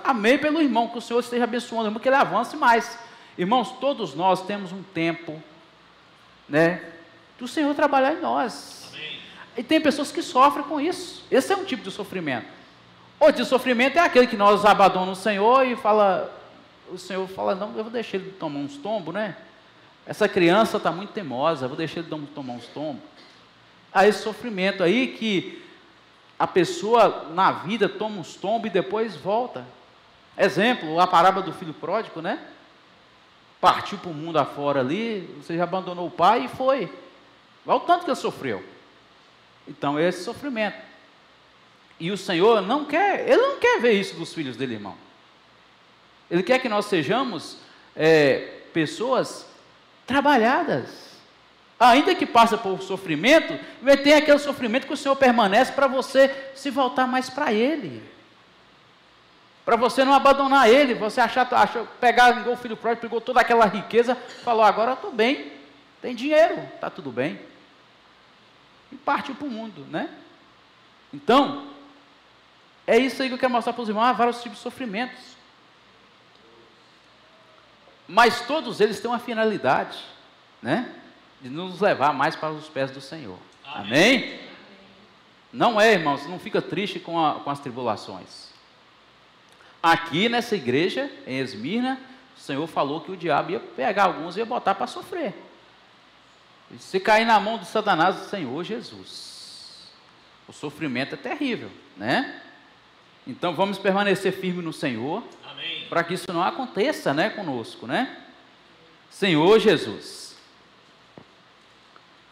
[SPEAKER 1] amém pelo irmão, que o Senhor esteja abençoando, que ele avance mais. Irmãos, todos nós temos um tempo, né, do Senhor trabalhar em nós. Amém. E tem pessoas que sofrem com isso. Esse é um tipo de sofrimento. Outro tipo de sofrimento é aquele que nós abandonamos o Senhor e o Senhor fala: não, eu vou deixar ele tomar uns tombos, né? Essa criança está muito teimosa, eu vou deixar ele tomar uns tombos. Há esse sofrimento aí que a pessoa na vida toma uns tombos e depois volta. Exemplo, a parábola do filho pródigo, né? Partiu para o mundo afora ali, você já abandonou o pai e foi. Olha o tanto que ele sofreu. Então, é esse sofrimento. E o Senhor ele não quer ver isso dos filhos dele, irmão. Ele quer que nós sejamos pessoas trabalhadas. Ainda que passe por sofrimento, vai ter aquele sofrimento que o Senhor permanece para você se voltar mais para Ele. Para você não abandonar Ele, você pegar igual o filho pródigo, pegou toda aquela riqueza, falou, agora eu estou bem, tem dinheiro, está tudo bem. E partiu para o mundo, né? Então, é isso aí que eu quero mostrar para os irmãos, há vários tipos de sofrimentos. Mas todos eles têm uma finalidade, né? De nos levar mais para os pés do Senhor. Amém? Não é, irmãos, não fica triste com as tribulações. Aqui nessa igreja, em Esmirna, o Senhor falou que o diabo ia pegar alguns e ia botar para sofrer. E se cair na mão de Satanás, o Senhor Jesus. O sofrimento é terrível, né? Então vamos permanecer firmes no Senhor, para que isso não aconteça, né, conosco, né? Senhor Jesus.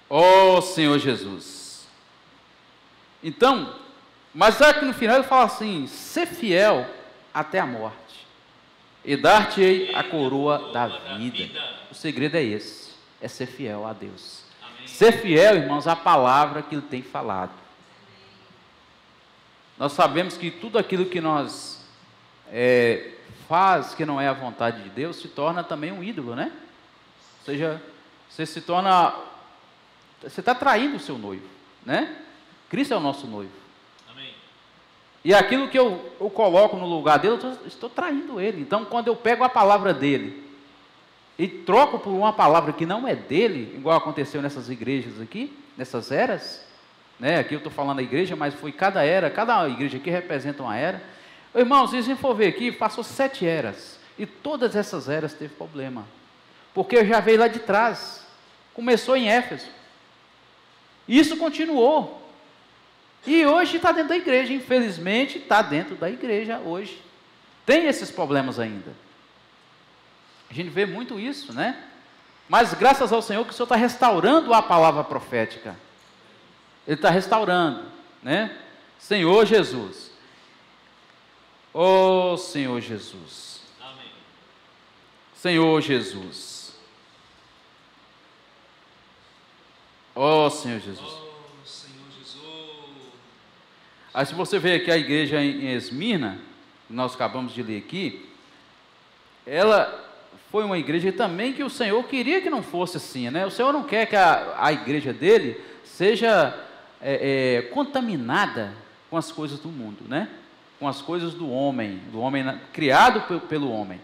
[SPEAKER 1] Oh, Senhor Jesus. Então, mas aqui no final ele fala assim, ser fiel até a morte, e dar-te-ei a coroa da vida. O segredo é esse, é ser fiel a Deus. Amém. Ser fiel, irmãos, à palavra que Ele tem falado. Nós sabemos que tudo aquilo que nós faz, que não é a vontade de Deus, se torna também um ídolo, né? Ou seja, você está traindo o seu noivo, né? Cristo é o nosso noivo. E aquilo que eu coloco no lugar dele, eu estou traindo ele. Então, quando eu pego a palavra dele e troco por uma palavra que não é dele, igual aconteceu nessas igrejas aqui, nessas eras, né? Aqui eu estou falando da igreja, mas foi cada igreja aqui representa uma era. Irmãos, se você for ver aqui, passou 7 eras, e todas essas eras teve problema, porque já veio lá de trás, começou em Éfeso, e isso continuou. E hoje está dentro da igreja, infelizmente está dentro da igreja hoje. Tem esses problemas ainda. A gente vê muito isso, né? Mas graças ao Senhor que o Senhor está restaurando a palavra profética. Ele está restaurando, né? Senhor Jesus. Oh, Senhor Jesus. Amém. Senhor Jesus. Oh, Senhor Jesus. Aí se você vê aqui a igreja em Esmirna, que nós acabamos de ler aqui, ela foi uma igreja também que o Senhor queria que não fosse assim, né? O Senhor não quer que a igreja dele seja contaminada com as coisas do mundo, né? Com as coisas do homem criado pelo homem.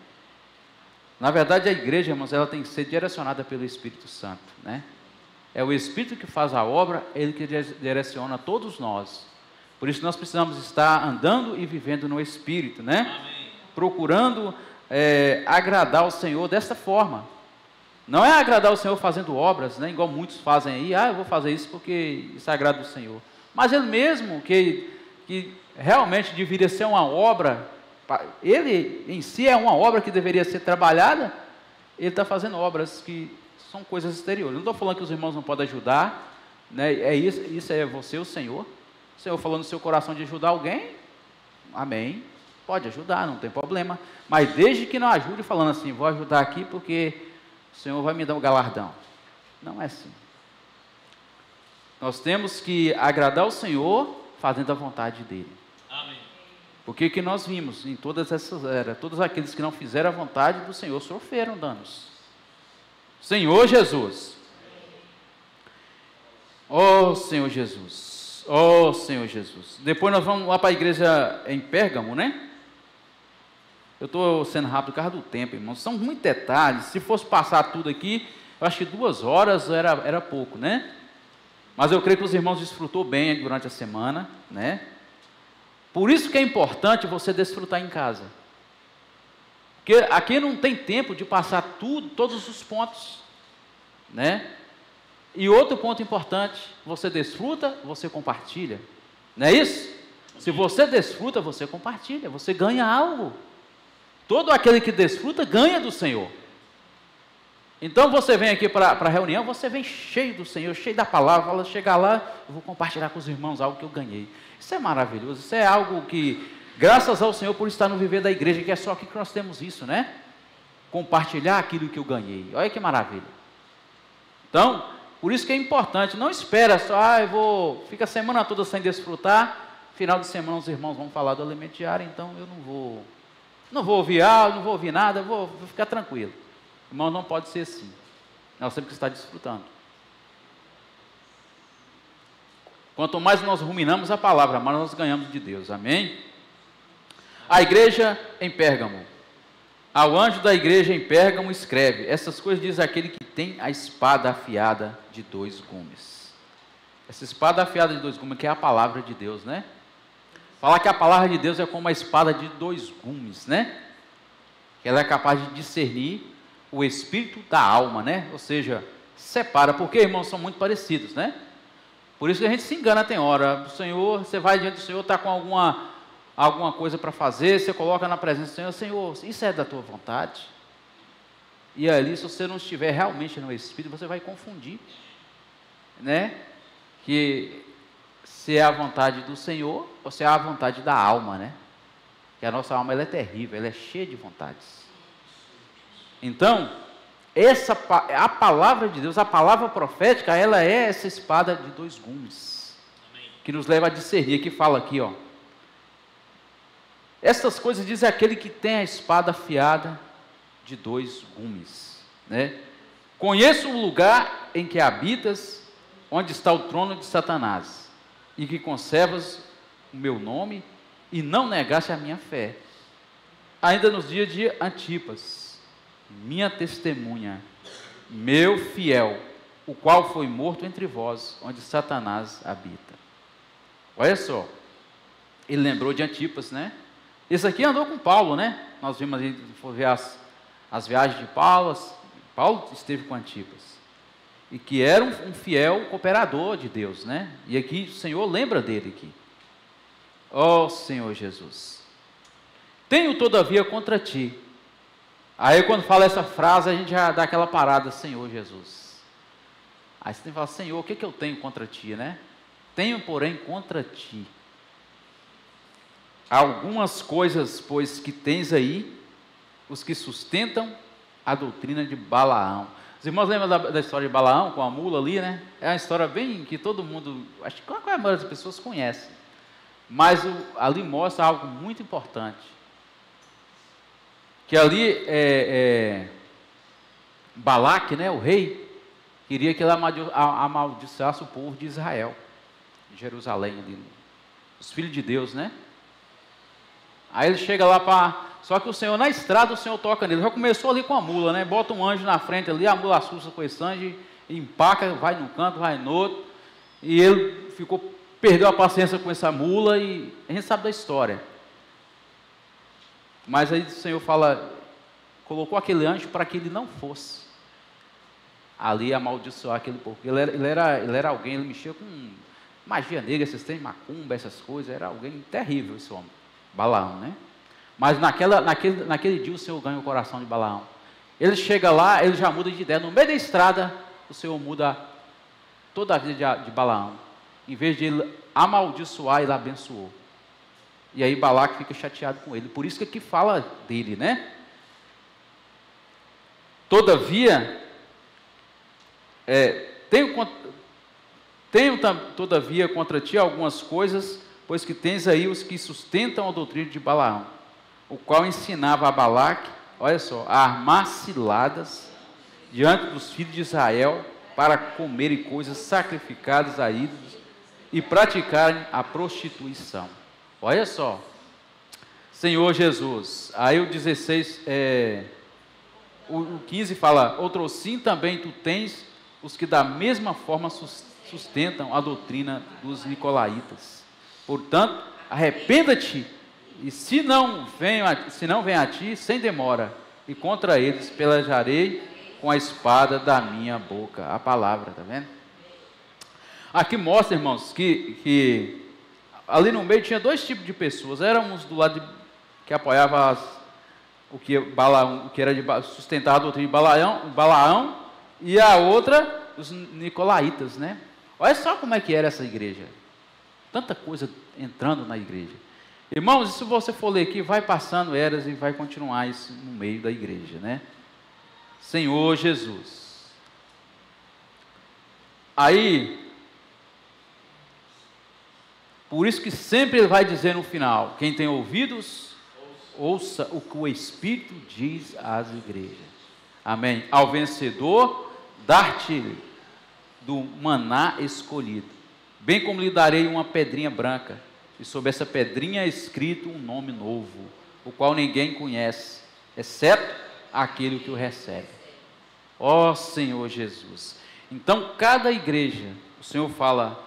[SPEAKER 1] Na verdade a igreja, irmãos, ela tem que ser direcionada pelo Espírito Santo, né? É o Espírito que faz a obra, ele que direciona todos nós. Por isso nós precisamos estar andando e vivendo no Espírito, né? Amém. Procurando agradar o Senhor dessa forma. Não é agradar o Senhor fazendo obras, né? Igual muitos fazem aí, eu vou fazer isso porque isso agrada o Senhor. Mas Ele mesmo, que realmente deveria ser uma obra, Ele em si é uma obra que deveria ser trabalhada, Ele está fazendo obras que são coisas exteriores. Não estou falando que os irmãos não podem ajudar, né? Isso é você, o Senhor. O Senhor falou no seu coração de ajudar alguém, amém, pode ajudar, não tem problema, mas desde que não ajude falando assim, vou ajudar aqui porque o Senhor vai me dar um galardão. Não é assim. Nós temos que agradar o Senhor fazendo a vontade dEle. Amém. Porque o que nós vimos em todas essas eras, todos aqueles que não fizeram a vontade do Senhor sofreram danos. Senhor Jesus. Oh, Senhor Jesus. Oh, Senhor Jesus. Depois nós vamos lá para a igreja em Pérgamo, né? Eu estou sendo rápido por causa do tempo, irmãos. São muitos detalhes. Se fosse passar tudo aqui, eu acho que 2 horas era pouco, né? Mas eu creio que os irmãos desfrutou bem durante a semana, né? Por isso que é importante você desfrutar em casa. Porque aqui não tem tempo de passar todos os pontos, né? E outro ponto importante, você desfruta, você compartilha. Não é isso? Se você desfruta, você compartilha, você ganha algo. Todo aquele que desfruta, ganha do Senhor. Então você vem aqui para a reunião, você vem cheio do Senhor, cheio da palavra, fala, chegar lá, eu vou compartilhar com os irmãos algo que eu ganhei. Isso é maravilhoso, isso é algo que, graças ao Senhor por estar no viver da igreja, que é só aqui que nós temos isso, né? compartilhar aquilo que eu ganhei. Olha que maravilha. Então, por isso que é importante, não espera só, fica a semana toda sem desfrutar, final de semana os irmãos vão falar do alimento diário, então eu não vou ouvir aula, não vou ouvir nada, vou ficar tranquilo. Irmão, não pode ser assim. Nós temos que estar desfrutando. Quanto mais nós ruminamos a palavra, mais nós ganhamos de Deus. Amém? A igreja em Pérgamo. Ao anjo da igreja em Pérgamo escreve: essas coisas diz aquele que tem a espada afiada de 2 gumes. Essa espada afiada de 2 gumes, que é a palavra de Deus, né? Fala que a palavra de Deus é como uma espada de 2 gumes, né? Que ela é capaz de discernir o espírito da alma, né? Ou seja, separa, porque irmãos são muito parecidos, né? Por isso que a gente se engana, tem hora. O Senhor, você vai diante do Senhor, está com alguma coisa para fazer, você coloca na presença do Senhor: Senhor, isso é da tua vontade? E ali, se você não estiver realmente no Espírito, você vai confundir, né? Que se é a vontade do Senhor, ou se é a vontade da alma, né? Que a nossa alma, ela é terrível, ela é cheia de vontades. Então, a palavra de Deus, a palavra profética, ela é essa espada de 2 gumes, que nos leva a discernir, que fala aqui, ó: estas coisas diz aquele que tem a espada afiada de 2 gumes, né? Conheço o lugar em que habitas, onde está o trono de Satanás, e que conservas o meu nome, e não negaste a minha fé, ainda nos dias de Antipas, minha testemunha, meu fiel, o qual foi morto entre vós, onde Satanás habita. Olha só, ele lembrou de Antipas, né? Esse aqui andou com Paulo, né? Nós vimos aí, for ver as viagens de Paulo. Paulo esteve com Antipas, e que era um fiel cooperador de Deus, né? E aqui o Senhor lembra dele aqui. Ó Senhor Jesus, tenho todavia contra ti. Aí quando fala essa frase, a gente já dá aquela parada: Senhor Jesus. Aí você tem que falar: Senhor, o que eu tenho contra ti, né? Tenho, porém, contra ti algumas coisas, pois, que tens aí, os que sustentam a doutrina de Balaão. Os irmãos lembram da história de Balaão com a mula ali, né? É uma história bem que todo mundo, acho que a maioria das pessoas conhece, mas ali mostra algo muito importante, que ali Balaque, né, o rei, queria que ele amaldiçoasse o povo de Israel, de Jerusalém ali, os filhos de Deus, né? Aí ele chega lá só que o Senhor, na estrada, o Senhor toca nele. Já começou ali com a mula, né? Bota um anjo na frente ali, a mula assusta com esse sangue, empaca, vai num canto, vai no outro. E ele perdeu a paciência com essa mula, e a gente sabe da história. Mas aí o Senhor colocou aquele anjo para que ele não fosse ali amaldiçoar aquele povo. Ele era alguém, ele mexia com magia negra, esses tem macumba, essas coisas, era alguém terrível esse homem, Balaão, né? Mas naquele dia o Senhor ganha o coração de Balaão. Ele chega lá, ele já muda de ideia. No meio da estrada, o Senhor muda toda a vida de Balaão. Em vez de ele amaldiçoar, ele abençoou. E aí Balaque fica chateado com ele. Por isso que aqui fala dele, né? Todavia, tenho todavia contra ti algumas coisas, pois que tens aí os que sustentam a doutrina de Balaão, o qual ensinava a Balaque, olha só, a armar ciladas diante dos filhos de Israel, para comerem coisas sacrificadas a ídolos e praticarem a prostituição. Olha só, Senhor Jesus. Aí o 16, o 15 fala: outrossim também tu tens os que da mesma forma sustentam a doutrina dos nicolaítas. Portanto, arrependa-te, e se não vem a ti, sem demora, e contra eles pelejarei com a espada da minha boca. A palavra, tá vendo? Aqui mostra, irmãos, que ali no meio tinha 2 tipos de pessoas. Eram uns do lado que apoiavam o que era sustentar a doutrina de Balaão, e a outra, os nicolaítas, né? Olha só como é que era essa igreja. Tanta coisa entrando na igreja. Irmãos, se você for ler aqui, vai passando eras e vai continuar isso no meio da igreja, né? Senhor Jesus. Aí, por isso que sempre ele vai dizer no final: quem tem ouvidos, ouça o que o Espírito diz às igrejas. Amém. Ao vencedor, dar-te do maná escolhido, bem como lhe darei uma pedrinha branca, e sobre essa pedrinha é escrito um nome novo, o qual ninguém conhece, exceto aquele que o recebe. Ó Senhor Jesus. Então, cada igreja, o Senhor fala: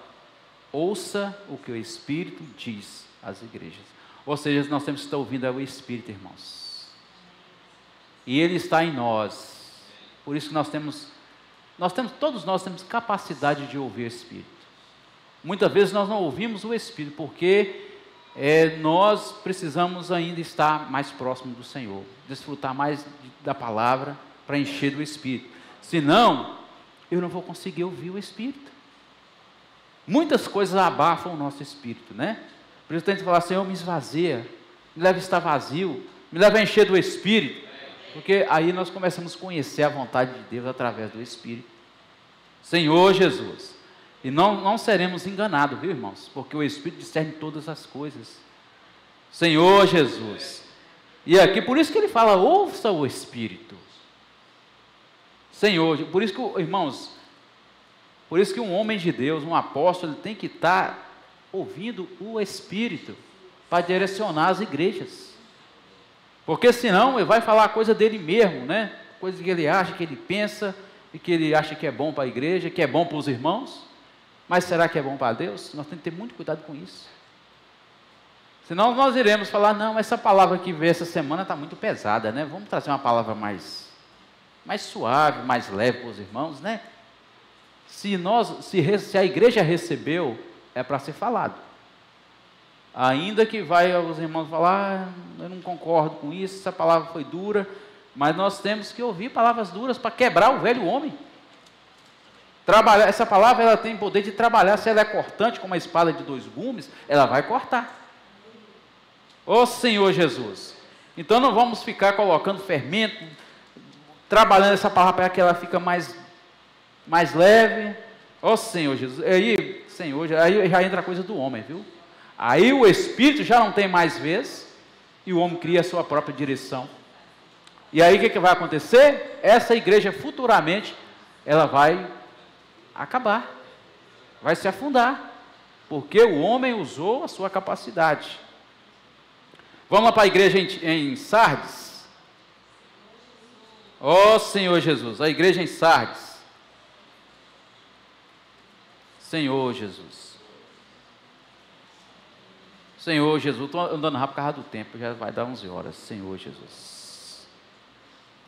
[SPEAKER 1] ouça o que o Espírito diz às igrejas. Ou seja, nós temos que estar ouvindo o Espírito, irmãos. E Ele está em nós. Por isso que todos nós temos capacidade de ouvir o Espírito. Muitas vezes nós não ouvimos o Espírito, porque nós precisamos ainda estar mais próximo do Senhor, desfrutar mais da palavra, para encher do Espírito. Senão, eu não vou conseguir ouvir o Espírito. Muitas coisas abafam o nosso espírito, né? Por isso tem que falar: Senhor, me esvazia, me leva a estar vazio, me leva a encher do Espírito, porque aí nós começamos a conhecer a vontade de Deus através do Espírito. Senhor Jesus. E não seremos enganados, viu, irmãos? Porque o Espírito discerne todas as coisas. Senhor Jesus. E aqui, por isso que ele fala: ouça o Espírito. Senhor, por isso que, irmãos, por isso que um homem de Deus, um apóstolo, ele tem que estar ouvindo o Espírito para direcionar as igrejas. Porque senão ele vai falar coisa dele mesmo, né? Coisa que ele acha, que ele pensa, e que ele acha que é bom para a igreja, que é bom para os irmãos. Mas será que é bom para Deus? Nós temos que ter muito cuidado com isso. Senão nós iremos falar: não, essa palavra que veio essa semana está muito pesada, né? Vamos trazer uma palavra mais suave, mais leve para os irmãos, né? Se a igreja recebeu, é para ser falado. Ainda que os irmãos falar: eu não concordo com isso, essa palavra foi dura, mas nós temos que ouvir palavras duras para quebrar o velho homem. Essa palavra, ela tem poder de trabalhar. Se ela é cortante, como uma espada de 2 gumes, ela vai cortar. Ó Senhor Jesus. Então não vamos ficar colocando fermento, trabalhando essa palavra para que ela fique mais leve. Ó Senhor Jesus. Aí, Senhor, aí já entra a coisa do homem, viu? Aí o Espírito já não tem mais vez, e o homem cria a sua própria direção. E aí o que vai acontecer? Essa igreja futuramente, ela vai acabar, vai se afundar, porque o homem usou a sua capacidade. Vamos lá para a igreja em Sardes. Ó Senhor Jesus, a igreja em Sardes. Senhor Jesus. Senhor Jesus, estou andando rápido por causa do tempo, já vai dar 11 horas. Senhor Jesus.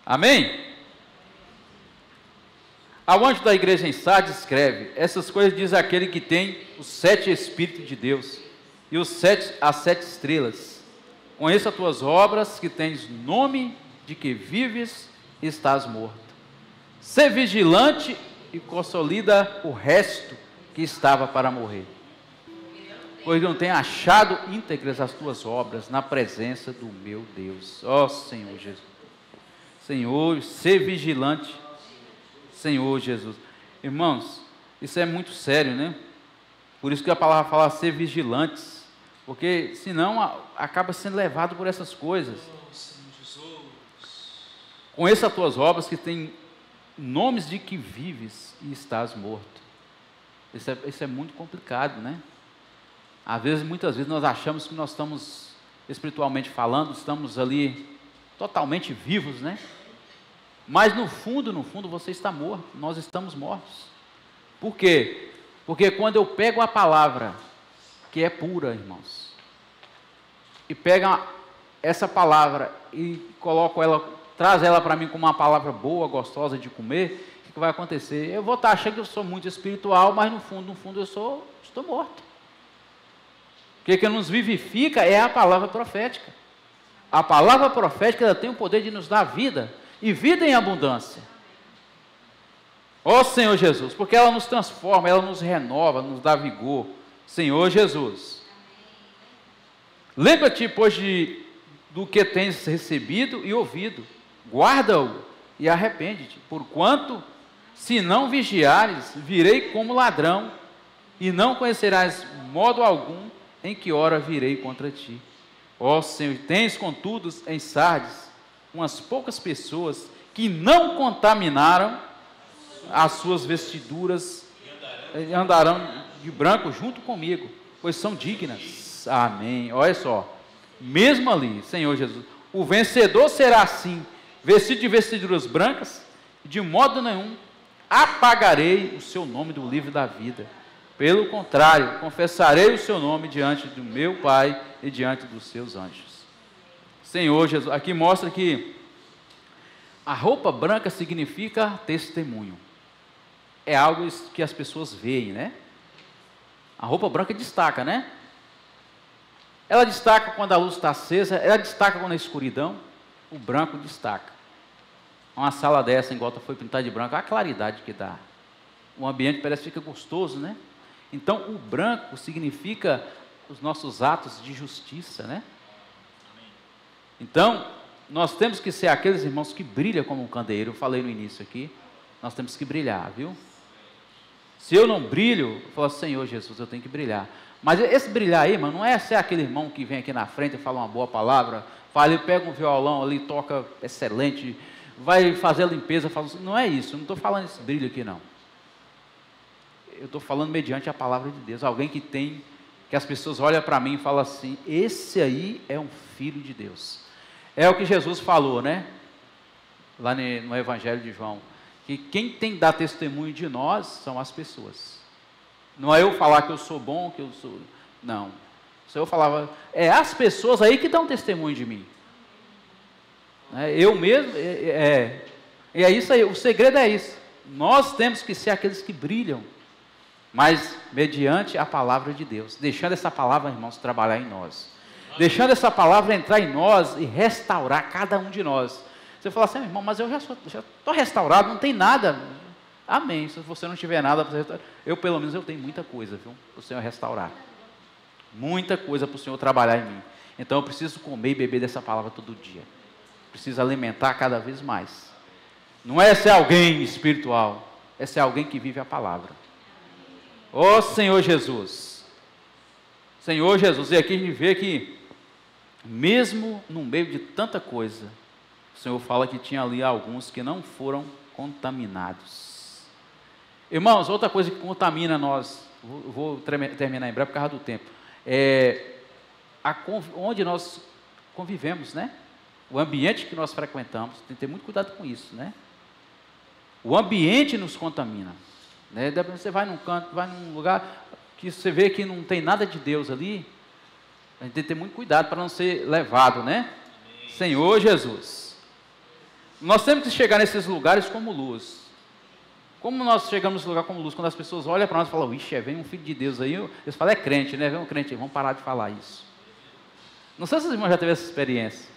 [SPEAKER 1] Amém? Ao anjo da igreja em Sardes escreve: essas coisas diz aquele que tem os 7 Espíritos de Deus e as 7 estrelas. Conheço as tuas obras, que tens nome de que vives e estás morto. Sê vigilante e consolida o resto que estava para morrer, pois não tenho achado íntegras as tuas obras na presença do meu Deus. Ó Senhor Jesus. Senhor, sê vigilante. Senhor Jesus. Irmãos, isso é muito sério, né? Por isso que a palavra fala ser vigilantes, porque senão acaba sendo levado por essas coisas. Conheça as tuas obras, que têm nomes de que vives e estás morto. Isso é muito complicado, né? Muitas vezes nós achamos que nós estamos, espiritualmente falando, estamos ali totalmente vivos, né? Mas no fundo, você está morto, nós estamos mortos. Por quê? Porque quando eu pego a palavra, que é pura, irmãos, e pego essa palavra e coloco ela, traz ela para mim como uma palavra boa, gostosa de comer, o que vai acontecer? Eu vou estar achando que eu sou muito espiritual, mas no fundo eu estou morto. O que nos vivifica é a palavra profética. A palavra profética, ela tem o poder de nos dar vida, e vida em abundância. Ó Senhor Jesus, porque ela nos transforma, ela nos renova, nos dá vigor. Senhor Jesus. Lembra-te, pois, do que tens recebido e ouvido. Guarda-o e arrepende-te, porquanto, se não vigiares, virei como ladrão, e não conhecerás modo algum em que hora virei contra ti. Ó Senhor, tens contudo em Sardes umas poucas pessoas que não contaminaram as suas vestiduras, e andarão de branco junto comigo, pois são dignas. Amém. Olha só, mesmo ali, Senhor Jesus, o vencedor será assim, vestido de vestiduras brancas, de modo nenhum apagarei o seu nome do livro da vida. Pelo contrário, confessarei o seu nome diante do meu Pai e diante dos seus anjos. Senhor Jesus, aqui mostra que a roupa branca significa testemunho. É algo que as pessoas veem, né? A roupa branca destaca, né? Ela destaca quando a luz está acesa, ela destaca quando a escuridão, o branco destaca. Uma sala dessa, em Gota, foi pintada de branco, a claridade que dá. O ambiente parece que fica gostoso, né? Então, o branco significa os nossos atos de justiça, né? Então, nós temos que ser aqueles irmãos que brilham como um candeeiro. Eu falei no início aqui, nós temos que brilhar, viu? Se eu não brilho, eu falo, Senhor Jesus, eu tenho que brilhar. Mas esse brilhar aí, mano, não é ser aquele irmão que vem aqui na frente e fala uma boa palavra, fala, ele pega um violão ali, toca excelente, vai fazer a limpeza, fala, não é isso, eu não estou falando esse brilho aqui não. Eu estou falando mediante a palavra de Deus, alguém que as pessoas olham para mim e falam assim, esse aí é um filho de Deus. É o que Jesus falou, né? Lá no Evangelho de João, que quem tem que dar testemunho de nós são as pessoas. Não é eu falar que eu sou bom, que eu sou... Não. Se eu falava, é as pessoas aí que dão testemunho de mim. Eu mesmo, e é isso aí, o segredo é isso. Nós temos que ser aqueles que brilham, mas mediante a palavra de Deus, deixando essa palavra, irmãos, trabalhar em nós, deixando essa palavra entrar em nós e restaurar cada um de nós. Você fala assim, irmão, mas eu já estou restaurado, não tem nada. Amém, se você não tiver nada para restaurar, eu pelo menos eu tenho muita coisa, viu, para o Senhor restaurar, muita coisa para o Senhor trabalhar em mim. Então eu preciso comer e beber dessa palavra todo dia, preciso alimentar cada vez mais. Não é ser alguém espiritual, é ser alguém que vive a palavra. Ó Senhor Jesus, Senhor Jesus, e aqui a gente vê que, mesmo no meio de tanta coisa, o Senhor fala que tinha ali alguns que não foram contaminados. Irmãos, outra coisa que contamina nós, vou terminar em breve por causa do tempo, onde nós convivemos, né? O ambiente que nós frequentamos, tem que ter muito cuidado com isso, né? O ambiente nos contamina. Né? Você vai num canto, vai num lugar que você vê que não tem nada de Deus ali, a gente tem que ter muito cuidado para não ser levado, né? Amém. Senhor Jesus, nós temos que chegar nesses lugares como luz. Como nós chegamos nesse lugar como luz? Quando as pessoas olham para nós e falam, ixi, vem um filho de Deus aí, eles falam, é crente, né? Vem um crente aí, vamos parar de falar isso. Não sei se os irmãos já tiveram essa experiência.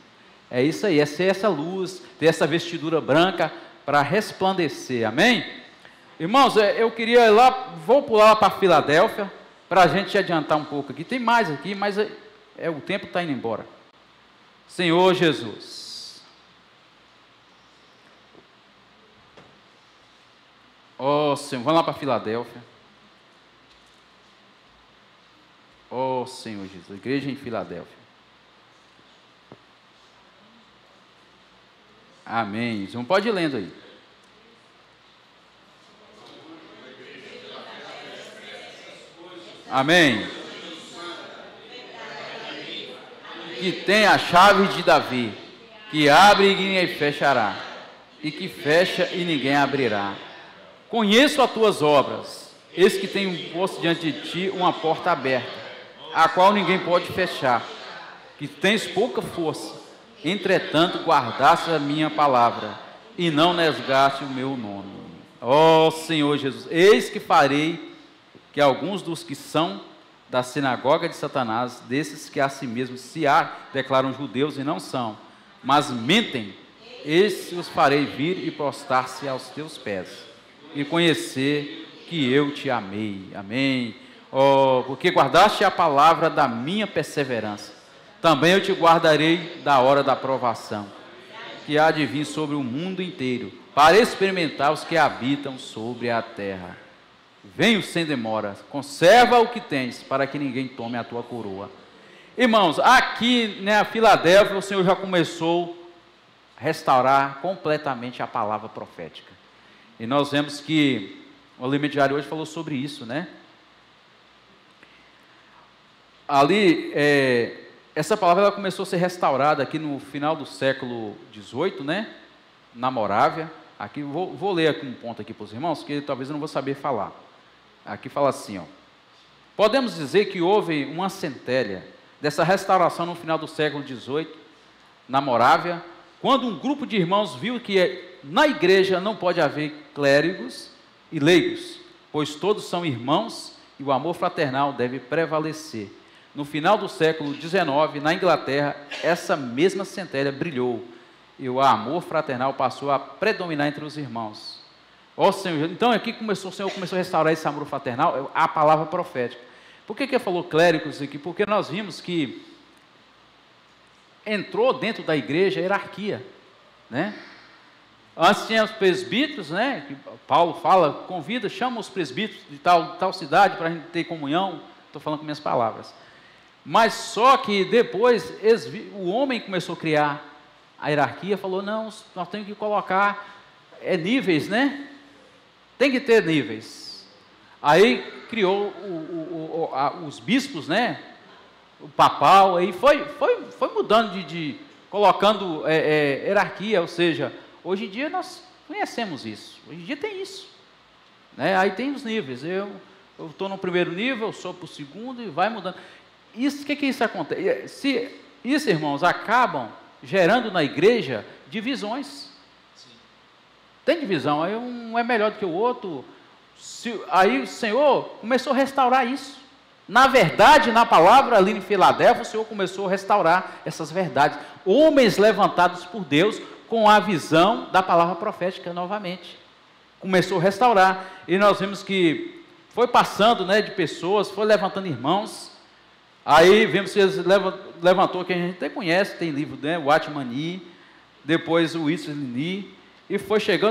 [SPEAKER 1] É isso aí, é ser essa luz, ter essa vestidura branca para resplandecer, amém? Irmãos, eu queria ir lá, vou pular lá para Filadélfia, para a gente adiantar um pouco aqui. Tem mais aqui, mas o tempo está indo embora. Senhor Jesus. Ó Senhor, vamos lá para Filadélfia. Ó Senhor Jesus, igreja em Filadélfia. Amém. Não pode ir lendo aí. Amém. Que tem a chave de Davi, que abre e ninguém fechará, e que fecha e ninguém abrirá. Conheço as tuas obras, eis que tenho posto diante de ti uma porta aberta, a qual ninguém pode fechar, que tens pouca força, entretanto guardaste a minha palavra, e não negaste o meu nome. Ó Senhor Jesus, eis que farei que alguns dos que são da sinagoga de Satanás, desses que a si mesmos declaram judeus e não são, mas mentem, esses os farei vir e prostrar-se aos teus pés, e conhecer que eu te amei. Amém. Oh, porque guardaste a palavra da minha perseverança, também eu te guardarei da hora da provação, que há de vir sobre o mundo inteiro, para experimentar os que habitam sobre a terra. Venho sem demora, conserva o que tens, para que ninguém tome a tua coroa. Irmãos, aqui na Filadélfia, o Senhor já começou a restaurar completamente a palavra profética. E nós vemos que o Alimento Diário hoje falou sobre isso, né? Ali, essa palavra ela começou a ser restaurada aqui no final do século XVIII, né? Na Morávia. Aqui, vou ler aqui um ponto aqui para os irmãos, que talvez eu não vou saber falar. Aqui fala assim, ó. Podemos dizer que houve uma centelha dessa restauração no final do século XVIII, na Morávia, quando um grupo de irmãos viu que na igreja não pode haver clérigos e leigos, pois todos são irmãos e o amor fraternal deve prevalecer. No final do século XIX, na Inglaterra, essa mesma centelha brilhou e o amor fraternal passou a predominar entre os irmãos. Ó Senhor, então aqui o Senhor começou a restaurar esse amor fraternal, a palavra profética. Por que ele falou clérigos aqui? Porque nós vimos que entrou dentro da igreja a hierarquia, né? Antes tinha os presbíteros, né? Que Paulo fala, convida, chama os presbíteros de tal cidade para a gente ter comunhão. Estou falando com minhas palavras. Mas só que depois o homem começou a criar a hierarquia, falou, não, nós temos que colocar níveis, né? Tem que ter níveis. Aí criou os bispos, né? O papal, aí foi mudando colocando hierarquia, ou seja, hoje em dia nós conhecemos isso, hoje em dia tem isso, né? Aí tem os níveis, eu estou no primeiro nível, eu sou para o segundo e vai mudando. Isso, o que isso acontece? Isso, irmãos, acabam gerando na igreja divisões. Sim. Tem divisão, aí um é melhor do que o outro. Aí o Senhor começou a restaurar isso. Na verdade, na palavra ali em Filadélfia, o Senhor começou a restaurar essas verdades. Homens levantados por Deus com a visão da palavra profética novamente. Começou a restaurar. E nós vimos que foi passando, né, de pessoas, foi levantando irmãos. Aí vemos que eles levantou, que a gente até conhece, tem livro, né, o Atmani, depois o Wesley, e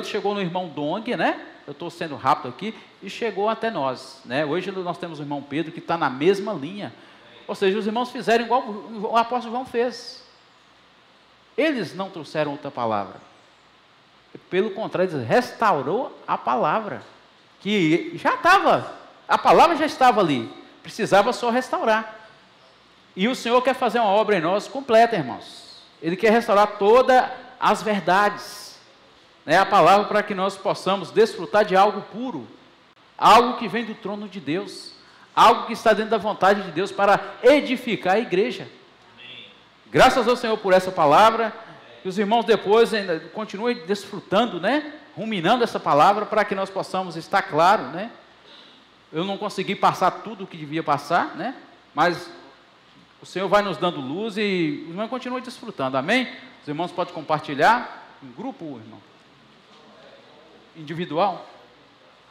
[SPEAKER 1] chegou no irmão Dong, né? Eu estou sendo rápido aqui, e chegou até nós, né? Hoje nós temos o irmão Pedro, que está na mesma linha. Ou seja, os irmãos fizeram igual o apóstolo João fez. Eles não trouxeram outra palavra. Pelo contrário, eles restaurou a palavra, que já estava, a palavra já estava ali, precisava só restaurar. E o Senhor quer fazer uma obra em nós completa, irmãos. Ele quer restaurar todas as verdades, né? A palavra para que nós possamos desfrutar de algo puro, algo que vem do trono de Deus, algo que está dentro da vontade de Deus para edificar a igreja. Amém. Graças ao Senhor por essa palavra, que os irmãos depois ainda continuem desfrutando, né? Ruminando essa palavra para que nós possamos estar claro, né? Eu não consegui passar tudo o que devia passar, né? Mas o Senhor vai nos dando luz e os irmãos continuem desfrutando, amém? Os irmãos podem compartilhar em grupo, irmão? Individual?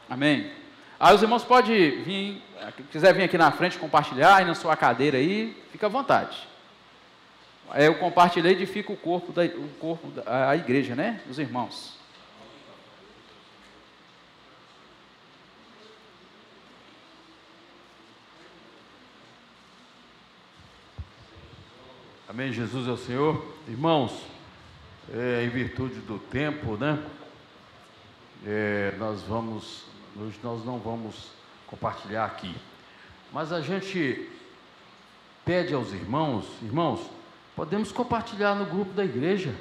[SPEAKER 1] Amém? Aí os irmãos podem vir, quiser vir aqui na frente compartilhar, aí na sua cadeira aí, fica à vontade. Eu compartilhei e edifico o corpo da igreja, né? Os irmãos.
[SPEAKER 2] Amém, Jesus é o Senhor. Irmãos, em virtude do tempo, né? Hoje nós não vamos compartilhar aqui. Mas a gente pede aos irmãos, podemos compartilhar no grupo da igreja.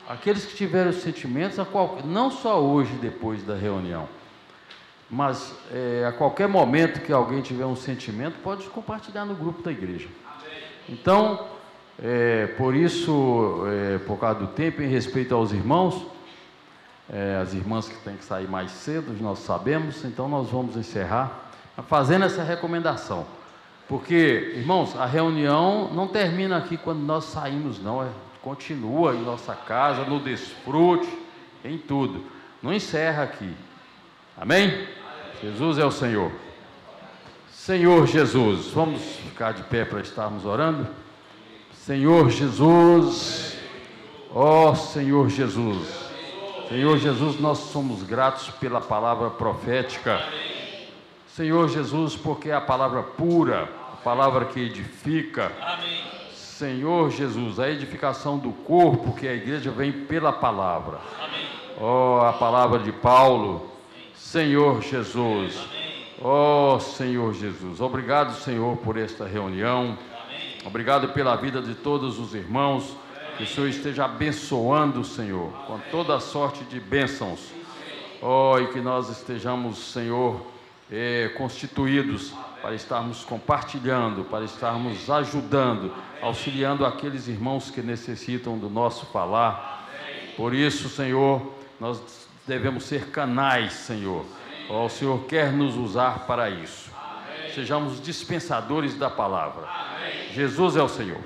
[SPEAKER 2] Aqueles que tiverem os sentimentos, não só hoje, depois da reunião, mas a qualquer momento que alguém tiver um sentimento, pode compartilhar no grupo da igreja. Amém. Então, por isso, por causa do tempo, em respeito aos irmãos, as irmãs que têm que sair mais cedo, nós sabemos, então nós vamos encerrar fazendo essa recomendação. Porque, irmãos, a reunião não termina aqui quando nós saímos, não. Continua em nossa casa, no desfrute, em tudo. Não encerra aqui. Amém? Jesus é o Senhor. Senhor Jesus, vamos ficar de pé para estarmos orando? Senhor Jesus, Ó Senhor Jesus. Senhor Jesus, nós somos gratos pela palavra profética. Senhor Jesus, porque é a palavra pura, a palavra que edifica. Senhor Jesus, a edificação do corpo, que a igreja vem pela palavra. Ó, a palavra de Paulo. Senhor Jesus. Ó Senhor Jesus, obrigado, Senhor, por esta reunião. Obrigado pela vida de todos os irmãos. Que o Senhor esteja abençoando, Senhor, com toda a sorte de bênçãos. Oh, e que nós estejamos, Senhor, constituídos para estarmos compartilhando, para estarmos ajudando, auxiliando aqueles irmãos que necessitam do nosso falar. Por isso, Senhor, nós devemos ser canais, Senhor. Oh, o Senhor quer nos usar para isso. Sejamos dispensadores da palavra. Jesus é o Senhor.